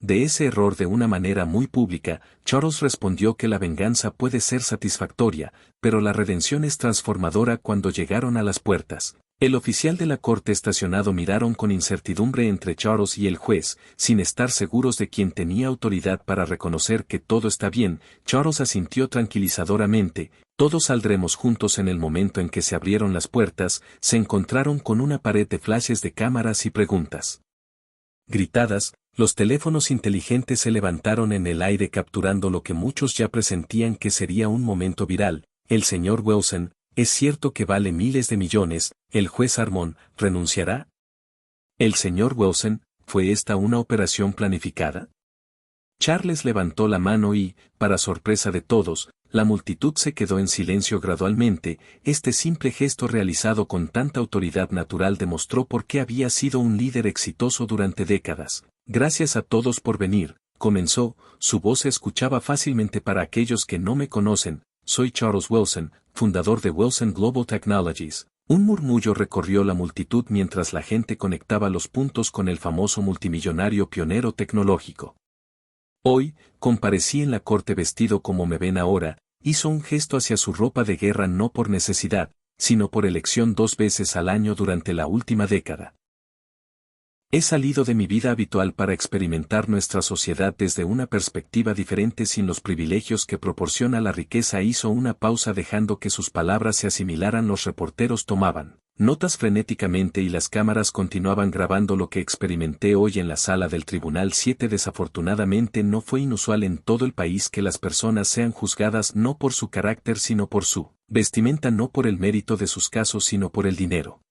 de ese error de una manera muy pública. Charles respondió que la venganza puede ser satisfactoria, pero la redención es transformadora. Cuando llegaron a las puertas, el oficial de la corte estacionado miraron con incertidumbre entre Charles y el juez, sin estar seguros de quién tenía autoridad para reconocer que todo está bien. Charles asintió tranquilizadoramente, todos saldremos juntos. En el momento en que se abrieron las puertas, se encontraron con una pared de flashes de cámaras y preguntas gritadas. Los teléfonos inteligentes se levantaron en el aire capturando lo que muchos ya presentían que sería un momento viral. El señor Wilson, es cierto que vale miles de millones, el juez Armon, ¿renunciará? El señor Wilson, ¿fue esta una operación planificada? Charles levantó la mano y, para sorpresa de todos, la multitud se quedó en silencio gradualmente. Este simple gesto realizado con tanta autoridad natural demostró por qué había sido un líder exitoso durante décadas. Gracias a todos por venir, comenzó, su voz se escuchaba fácilmente para aquellos que no me conocen, soy Charles Wilson, fundador de Wilson Global Technologies. Un murmullo recorrió la multitud mientras la gente conectaba los puntos con el famoso multimillonario pionero tecnológico. Hoy, comparecí en la corte vestido como me ven ahora, hizo un gesto hacia su ropa de guerra no por necesidad, sino por elección 2 veces al año durante la última década. He salido de mi vida habitual para experimentar nuestra sociedad desde una perspectiva diferente sin los privilegios que proporciona la riqueza. Hizo una pausa dejando que sus palabras se asimilaran. Los reporteros tomaban notas frenéticamente y las cámaras continuaban grabando lo que experimenté hoy en la sala del Tribunal 7. Desafortunadamente no fue inusual en todo el país que las personas sean juzgadas no por su carácter sino por su vestimenta, no por el mérito de sus casos sino por el dinero.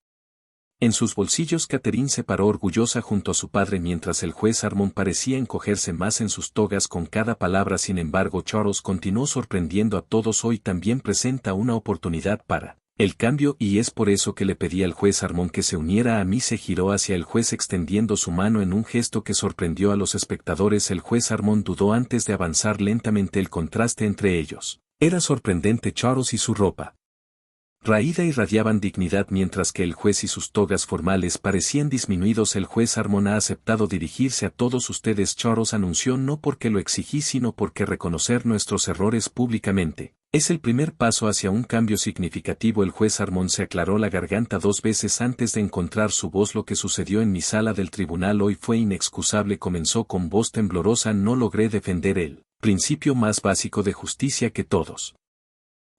En sus bolsillos Catherine se paró orgullosa junto a su padre mientras el juez Armon parecía encogerse más en sus togas con cada palabra. Sin embargo, Charles continuó sorprendiendo a todos. Hoy también presenta una oportunidad para el cambio y es por eso que le pedí al juez Armon que se uniera a mí. Se giró hacia el juez extendiendo su mano en un gesto que sorprendió a los espectadores. El juez Armon dudó antes de avanzar lentamente. El contraste entre ellos era sorprendente. Charles y su ropa raída irradiaban dignidad mientras que el juez y sus togas formales parecían disminuidos. El juez Armon ha aceptado dirigirse a todos ustedes. Charles anunció, no porque lo exigí sino porque reconocer nuestros errores públicamente es el primer paso hacia un cambio significativo. El juez Armon se aclaró la garganta 2 veces antes de encontrar su voz. Lo que sucedió en mi sala del tribunal hoy fue inexcusable. Comenzó con voz temblorosa. No logré defender el principio más básico de justicia que todos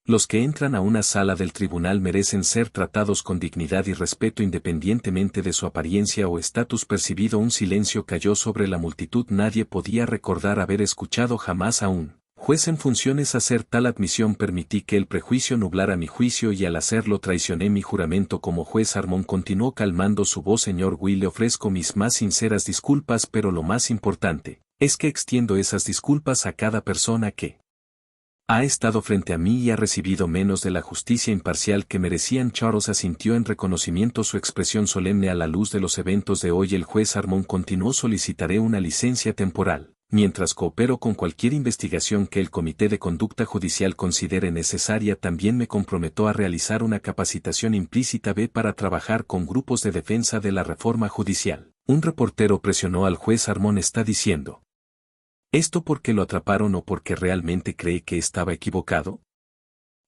los que entran a una sala del tribunal merecen ser tratados con dignidad y respeto independientemente de su apariencia o estatus percibido. Un silencio cayó sobre la multitud. Nadie podía recordar haber escuchado jamás a un juez en funciones hacer tal admisión. Permití que el prejuicio nublara mi juicio y al hacerlo traicioné mi juramento como juez. Armon continuó calmando su voz. Señor Will, le ofrezco mis más sinceras disculpas, pero lo más importante es que extiendo esas disculpas a cada persona que ha estado frente a mí y ha recibido menos de la justicia imparcial que merecían. Charles asintió en reconocimiento. Su expresión solemne a la luz de los eventos de hoy. El juez Armon continuó. Solicitaré una licencia temporal mientras coopero con cualquier investigación que el Comité de Conducta Judicial considere necesaria. También me comprometo a realizar una capacitación implícita para trabajar con grupos de defensa de la reforma judicial. Un reportero presionó al juez Armon. ¿Está diciendo esto porque lo atraparon o porque realmente cree que estaba equivocado?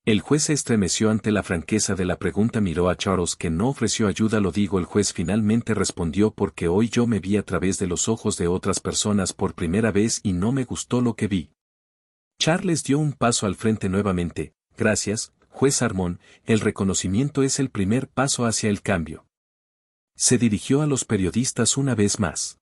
El juez se estremeció ante la franqueza de la pregunta. Miró a Charles, que no ofreció ayuda. Lo digo, el juez finalmente respondió, porque hoy yo me vi a través de los ojos de otras personas por primera vez y no me gustó lo que vi. Charles dio un paso al frente nuevamente. Gracias, juez Armon, el reconocimiento es el primer paso hacia el cambio. Se dirigió a los periodistas una vez más.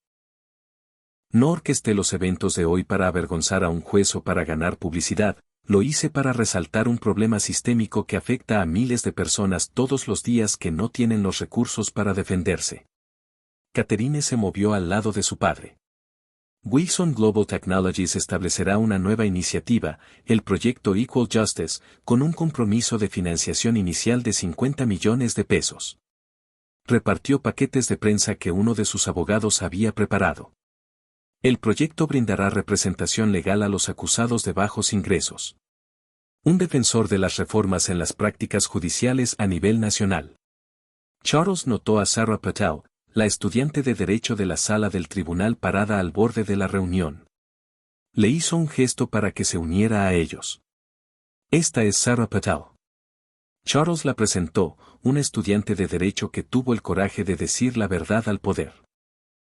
No orquesté los eventos de hoy para avergonzar a un juez o para ganar publicidad, lo hice para resaltar un problema sistémico que afecta a miles de personas todos los días que no tienen los recursos para defenderse. Catherine se movió al lado de su padre. Wilson Global Technologies establecerá una nueva iniciativa, el proyecto Equal Justice, con un compromiso de financiación inicial de 50 millones de pesos. Repartió paquetes de prensa que uno de sus abogados había preparado. El proyecto brindará representación legal a los acusados de bajos ingresos. Un defensor de las reformas en las prácticas judiciales a nivel nacional. Charles notó a Sarah Patel, la estudiante de Derecho de la sala del tribunal parada al borde de la reunión. Le hizo un gesto para que se uniera a ellos. Esta es Sarah Patel. Charles la presentó, una estudiante de Derecho que tuvo el coraje de decir la verdad al poder.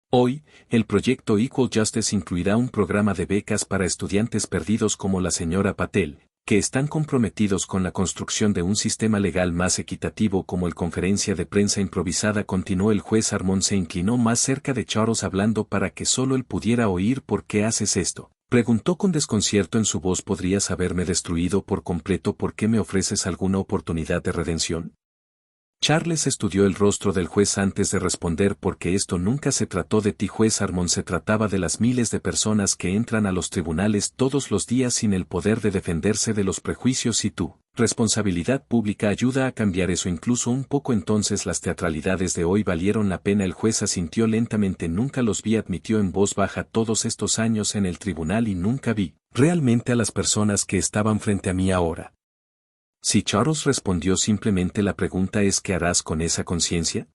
Hoy, el proyecto Equal Justice incluirá un programa de becas para estudiantes perdidos como la señora Patel, que están comprometidos con la construcción de un sistema legal más equitativo. Como el conferencia de prensa improvisada continuó, el juez Armon se inclinó más cerca de Charles hablando para que solo él pudiera oír. ¿Por qué haces esto?, preguntó con desconcierto en su voz. ¿Podrías haberme destruido por completo? ¿Por qué me ofreces alguna oportunidad de redención? Charles estudió el rostro del juez antes de responder. Porque esto nunca se trató de ti, juez Armon, se trataba de las miles de personas que entran a los tribunales todos los días sin el poder de defenderse de los prejuicios, y tu responsabilidad pública ayuda a cambiar eso incluso un poco. Entonces las teatralidades de hoy valieron la pena. El juez asintió lentamente. Nunca los vi, admitió en voz baja, todos estos años en el tribunal, y nunca vi realmente a las personas que estaban frente a mí ahora. Si Charles respondió simplemente la pregunta es ¿qué harás con esa conciencia?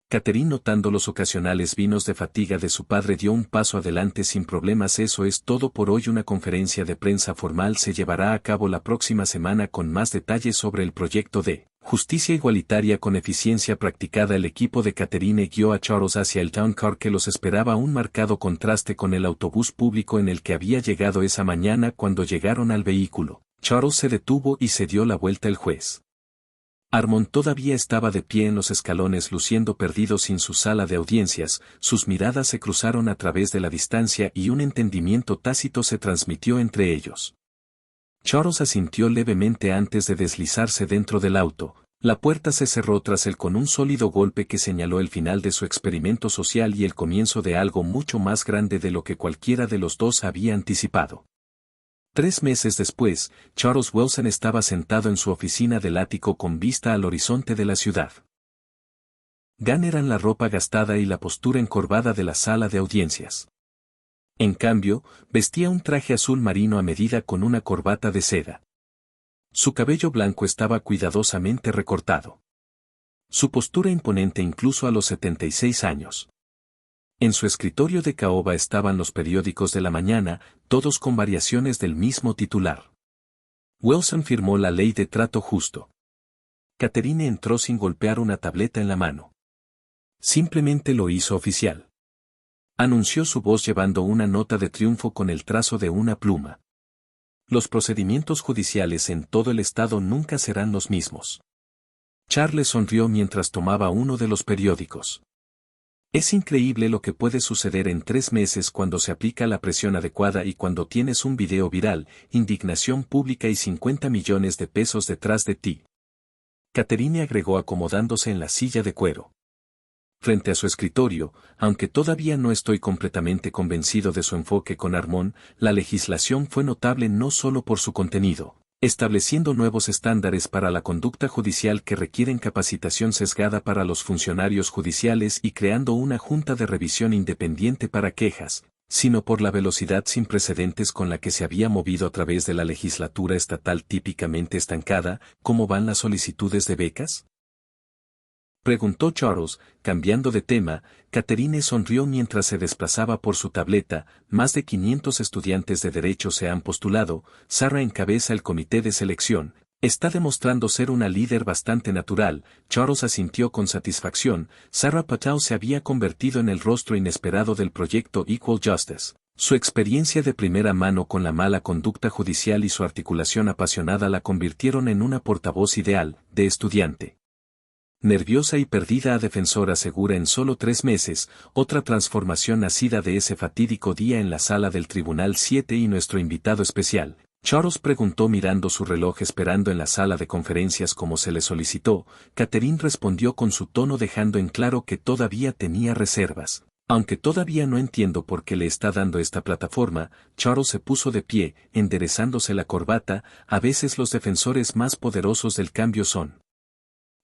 Catherine, notando los ocasionales vinos de fatiga de su padre, dio un paso adelante sin problemas. Eso es todo por hoy. Una conferencia de prensa formal se llevará a cabo la próxima semana con más detalles sobre el proyecto de justicia igualitaria con eficiencia practicada. El equipo de Catherine guió a Charles hacia el Town Car que los esperaba, un marcado contraste con el autobús público en el que había llegado esa mañana. Cuando llegaron al vehículo, Charles se detuvo y se dio la vuelta. El juez Armond todavía estaba de pie en los escalones, luciendo perdido sin su sala de audiencias. Sus miradas se cruzaron a través de la distancia y un entendimiento tácito se transmitió entre ellos. Charles asintió levemente antes de deslizarse dentro del auto. La puerta se cerró tras él con un sólido golpe que señaló el final de su experimento social y el comienzo de algo mucho más grande de lo que cualquiera de los dos había anticipado. 3 meses después, Charles Wilson estaba sentado en su oficina del ático con vista al horizonte de la ciudad. Eran la ropa gastada y la postura encorvada de la sala de audiencias. En cambio, vestía un traje azul marino a medida con una corbata de seda. Su cabello blanco estaba cuidadosamente recortado. Su postura imponente incluso a los 76 años. En su escritorio de caoba estaban los periódicos de la mañana, todos con variaciones del mismo titular. Wilson firmó la ley de trato justo. Catherine entró sin golpear una tableta en la mano. Simplemente lo hizo oficial. Anunció su voz llevando una nota de triunfo con el trazo de una pluma. Los procedimientos judiciales en todo el estado nunca serán los mismos. Charles sonrió mientras tomaba uno de los periódicos. Es increíble lo que puede suceder en 3 meses cuando se aplica la presión adecuada y cuando tienes un video viral, indignación pública y 50 millones de pesos detrás de ti. Catherine agregó acomodándose en la silla de cuero. Frente a su escritorio, aunque todavía no estoy completamente convencido de su enfoque con Armond, la legislación fue notable no solo por su contenido, estableciendo nuevos estándares para la conducta judicial que requieren capacitación sesgada para los funcionarios judiciales y creando una junta de revisión independiente para quejas, sino por la velocidad sin precedentes con la que se había movido a través de la legislatura estatal típicamente estancada. ¿Cómo van las solicitudes de becas?, preguntó Charles, cambiando de tema. Catherine sonrió mientras se desplazaba por su tableta. Más de 500 estudiantes de derecho se han postulado. Sarah encabeza el comité de selección. Está demostrando ser una líder bastante natural. Charles asintió con satisfacción. Sarah Patel se había convertido en el rostro inesperado del proyecto Equal Justice. Su experiencia de primera mano con la mala conducta judicial y su articulación apasionada la convirtieron en una portavoz ideal, de estudiante nerviosa y perdida a defensora segura en solo 3 meses, otra transformación nacida de ese fatídico día en la sala del Tribunal 7. ¿Y nuestro invitado especial?, Charles preguntó mirando su reloj esperando en la sala de conferencias como se le solicitó. Catherine respondió con su tono dejando en claro que todavía tenía reservas. Aunque todavía no entiendo por qué le está dando esta plataforma. Charles se puso de pie, enderezándose la corbata. A veces los defensores más poderosos del cambio son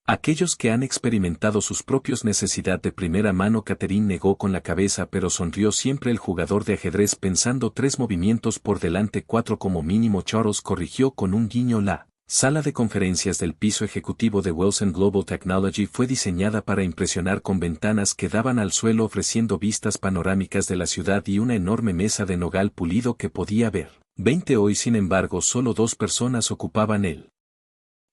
aquellos que han experimentado sus propios necesidades de primera mano. Catherine negó con la cabeza pero sonrió. Siempre el jugador de ajedrez pensando 3 movimientos por delante, 4 como mínimo. Charles corrigió con un guiño. La sala de conferencias del piso ejecutivo de Wilson Global Technology fue diseñada para impresionar con ventanas que daban al suelo ofreciendo vistas panorámicas de la ciudad y una enorme mesa de nogal pulido que podía ver 20 hoy. Sin embargo, solo 2 personas ocupaban él.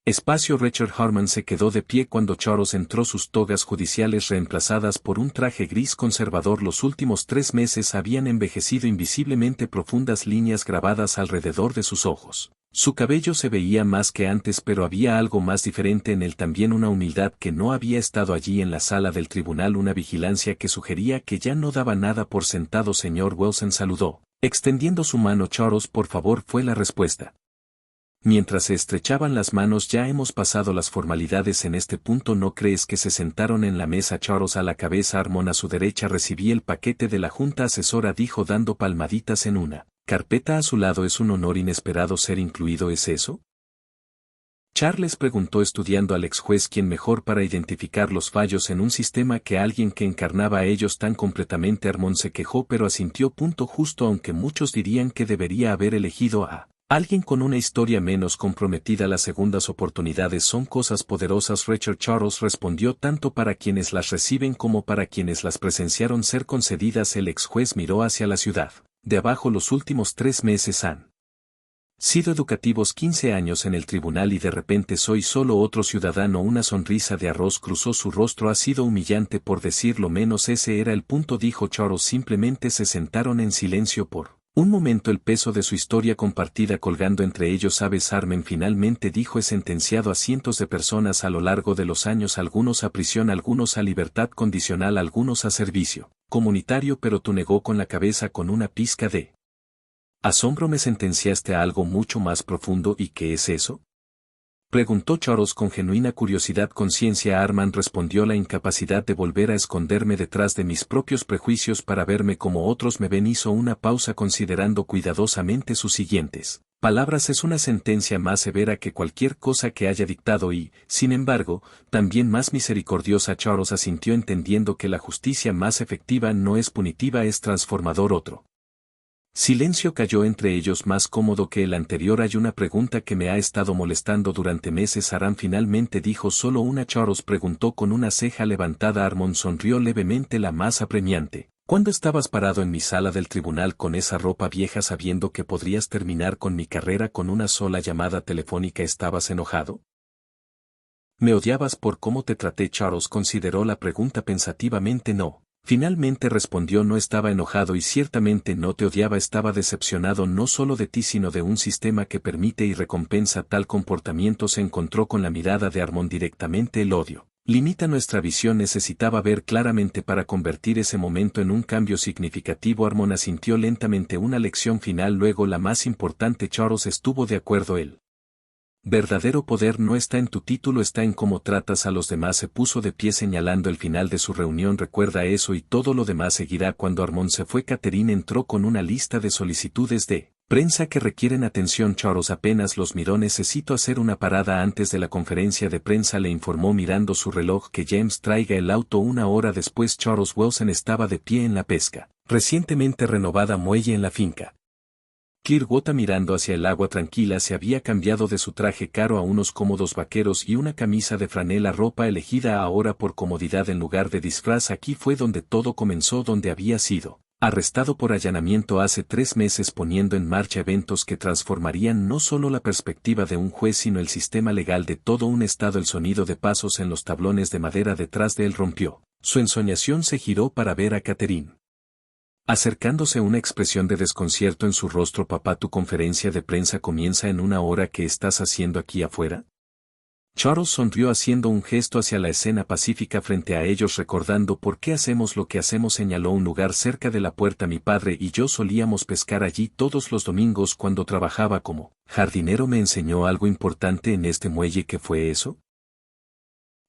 Espacio. Richard Harmon se quedó de pie cuando Charles entró, sus togas judiciales reemplazadas por un traje gris conservador. Los últimos 3 meses habían envejecido invisiblemente, profundas líneas grabadas alrededor de sus ojos. Su cabello se veía más que antes, pero había algo más diferente en él también, una humildad que no había estado allí en la sala del tribunal, una vigilancia que sugería que ya no daba nada por sentado. Señor Wilson saludó, extendiendo su mano. Charles, por favor, fue la respuesta. Mientras se estrechaban las manos, ya hemos pasado las formalidades en este punto. ¿No crees que se sentaron en la mesa? Charles a la cabeza, Armond a su derecha. Recibí el paquete de la junta asesora, dijo dando palmaditas en una carpeta a su lado. Es un honor inesperado ser incluido, ¿es eso?, Charles preguntó, estudiando al ex juez. ¿Quién mejor para identificar los fallos en un sistema que alguien que encarnaba a ellos tan completamente? Armond se quejó pero asintió. Justo, aunque muchos dirían que debería haber elegido a Alguien con una historia menos comprometida. Las segundas oportunidades son cosas poderosas. Richard Charles respondió tanto para quienes las reciben como para quienes las presenciaron ser concedidas. El ex juez miró hacia la ciudad. De abajo. Los últimos 3 meses han sido educativos. 15 años en el tribunal y de repente soy solo otro ciudadano. Una sonrisa de arroz cruzó su rostro. Ha sido humillante por decirlo menos. Ese era el punto, dijo Charles. Simplemente se sentaron en silencio por un momento, el peso de su historia compartida colgando entre ellos. ¿Sabes, Armen? Finalmente dijo. He sentenciado a cientos de personas a lo largo de los años, algunos a prisión, algunos a libertad condicional, algunos a servicio comunitario, pero tú, negó con la cabeza con una pizca de asombro. Me sentenciaste a algo mucho más profundo. ¿Y qué es eso?, preguntó Charles con genuina curiosidad. Conciencia, Armand respondió. La incapacidad de volver a esconderme detrás de mis propios prejuicios para verme como otros me ven. Hizo una pausa considerando cuidadosamente sus siguientes palabras. Es una sentencia más severa que cualquier cosa que haya dictado y, sin embargo, también más misericordiosa. Charles asintió, entendiendo que la justicia más efectiva no es punitiva, es transformador. Otro silencio cayó entre ellos, más cómodo que el anterior. Hay una pregunta que me ha estado molestando durante meses. Harán finalmente dijo. ¿Solo una?, Charles preguntó con una ceja levantada. Armand sonrió levemente, la más apremiante. ¿Cuándo estabas parado en mi sala del tribunal con esa ropa vieja sabiendo que podrías terminar con mi carrera con una sola llamada telefónica? ¿Estabas enojado? ¿Me odiabas por cómo te traté? Charles consideró la pregunta pensativamente. No. Finalmente respondió. No estaba enojado y ciertamente no te odiaba. Estaba decepcionado, no solo de ti sino de un sistema que permite y recompensa tal comportamiento. Se encontró con la mirada de Armand directamente. El odio limita nuestra visión. Necesitaba ver claramente para convertir ese momento en un cambio significativo. Armand asintió lentamente. Una lección final, luego la más importante. Charles estuvo de acuerdo. El verdadero poder no está en tu título, está en cómo tratas a los demás. Se puso de pie señalando el final de su reunión. Recuerda eso y todo lo demás seguirá. Cuando Armand se fue, Catherine entró con una lista de solicitudes de prensa que requieren atención. Charles apenas los miró. Necesito hacer una parada antes de la conferencia de prensa, le informó mirando su reloj. Que James traiga el auto. 1 hora después, Charles Wilson estaba de pie en la pesca recientemente renovada muelle en la finca Clearwater, mirando hacia el agua tranquila. Se había cambiado de su traje caro a unos cómodos vaqueros y una camisa de franela, ropa elegida ahora por comodidad en lugar de disfraz. Aquí fue donde todo comenzó, donde había sido arrestado por allanamiento hace 3 meses, poniendo en marcha eventos que transformarían no solo la perspectiva de un juez sino el sistema legal de todo un estado. El sonido de pasos en los tablones de madera detrás de él rompió su ensoñación. Se giró para ver a Catherine acercándose, una expresión de desconcierto en su rostro. Papá, tu conferencia de prensa comienza en 1 hora. ¿Qué estás haciendo aquí afuera? Charles sonrió haciendo un gesto hacia la escena pacífica frente a ellos. Recordando por qué hacemos lo que hacemos, señaló un lugar cerca de la puerta. Mi padre y yo solíamos pescar allí todos los domingos cuando trabajaba como jardinero. Me enseñó algo importante en este muelle. ¿Qué fue eso?,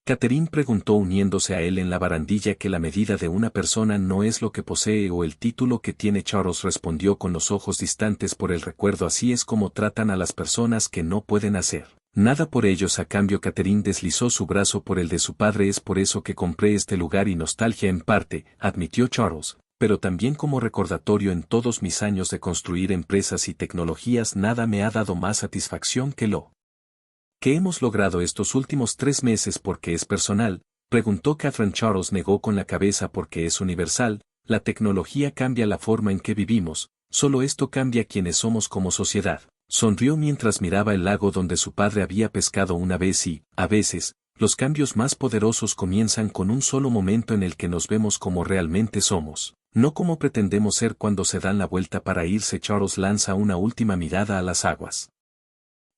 Catherine preguntó, uniéndose a él en la barandilla. Que la medida de una persona no es lo que posee o el título que tiene. Charles respondió con los ojos distantes por el recuerdo. Así es como tratan a las personas que no pueden hacer nada por ellos a cambio. Catherine deslizó su brazo por el de su padre. Es por eso que compré este lugar y nostalgia en parte, admitió Charles, pero también como recordatorio. En todos mis años de construir empresas y tecnologías, nada me ha dado más satisfacción que lo que hemos logrado estos últimos 3 meses. ¿Por qué es personal?, preguntó Catherine. Charles negó con la cabeza. Porque es universal. La tecnología cambia la forma en que vivimos, solo esto cambia quienes somos como sociedad. Sonrió mientras miraba el lago donde su padre había pescado una vez y, a veces, los cambios más poderosos comienzan con un solo momento en el que nos vemos como realmente somos, no como pretendemos ser cuando se dan la vuelta para irse. Charles lanza una última mirada a las aguas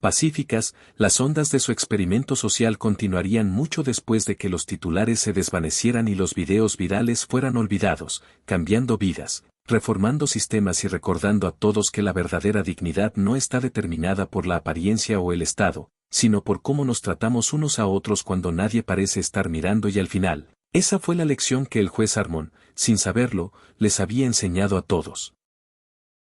pacíficas. Las ondas de su experimento social continuarían mucho después de que los titulares se desvanecieran y los videos virales fueran olvidados, cambiando vidas, reformando sistemas y recordando a todos que la verdadera dignidad no está determinada por la apariencia o el estado, sino por cómo nos tratamos unos a otros cuando nadie parece estar mirando. Y al final, esa fue la lección que el juez Armand, sin saberlo, les había enseñado a todos.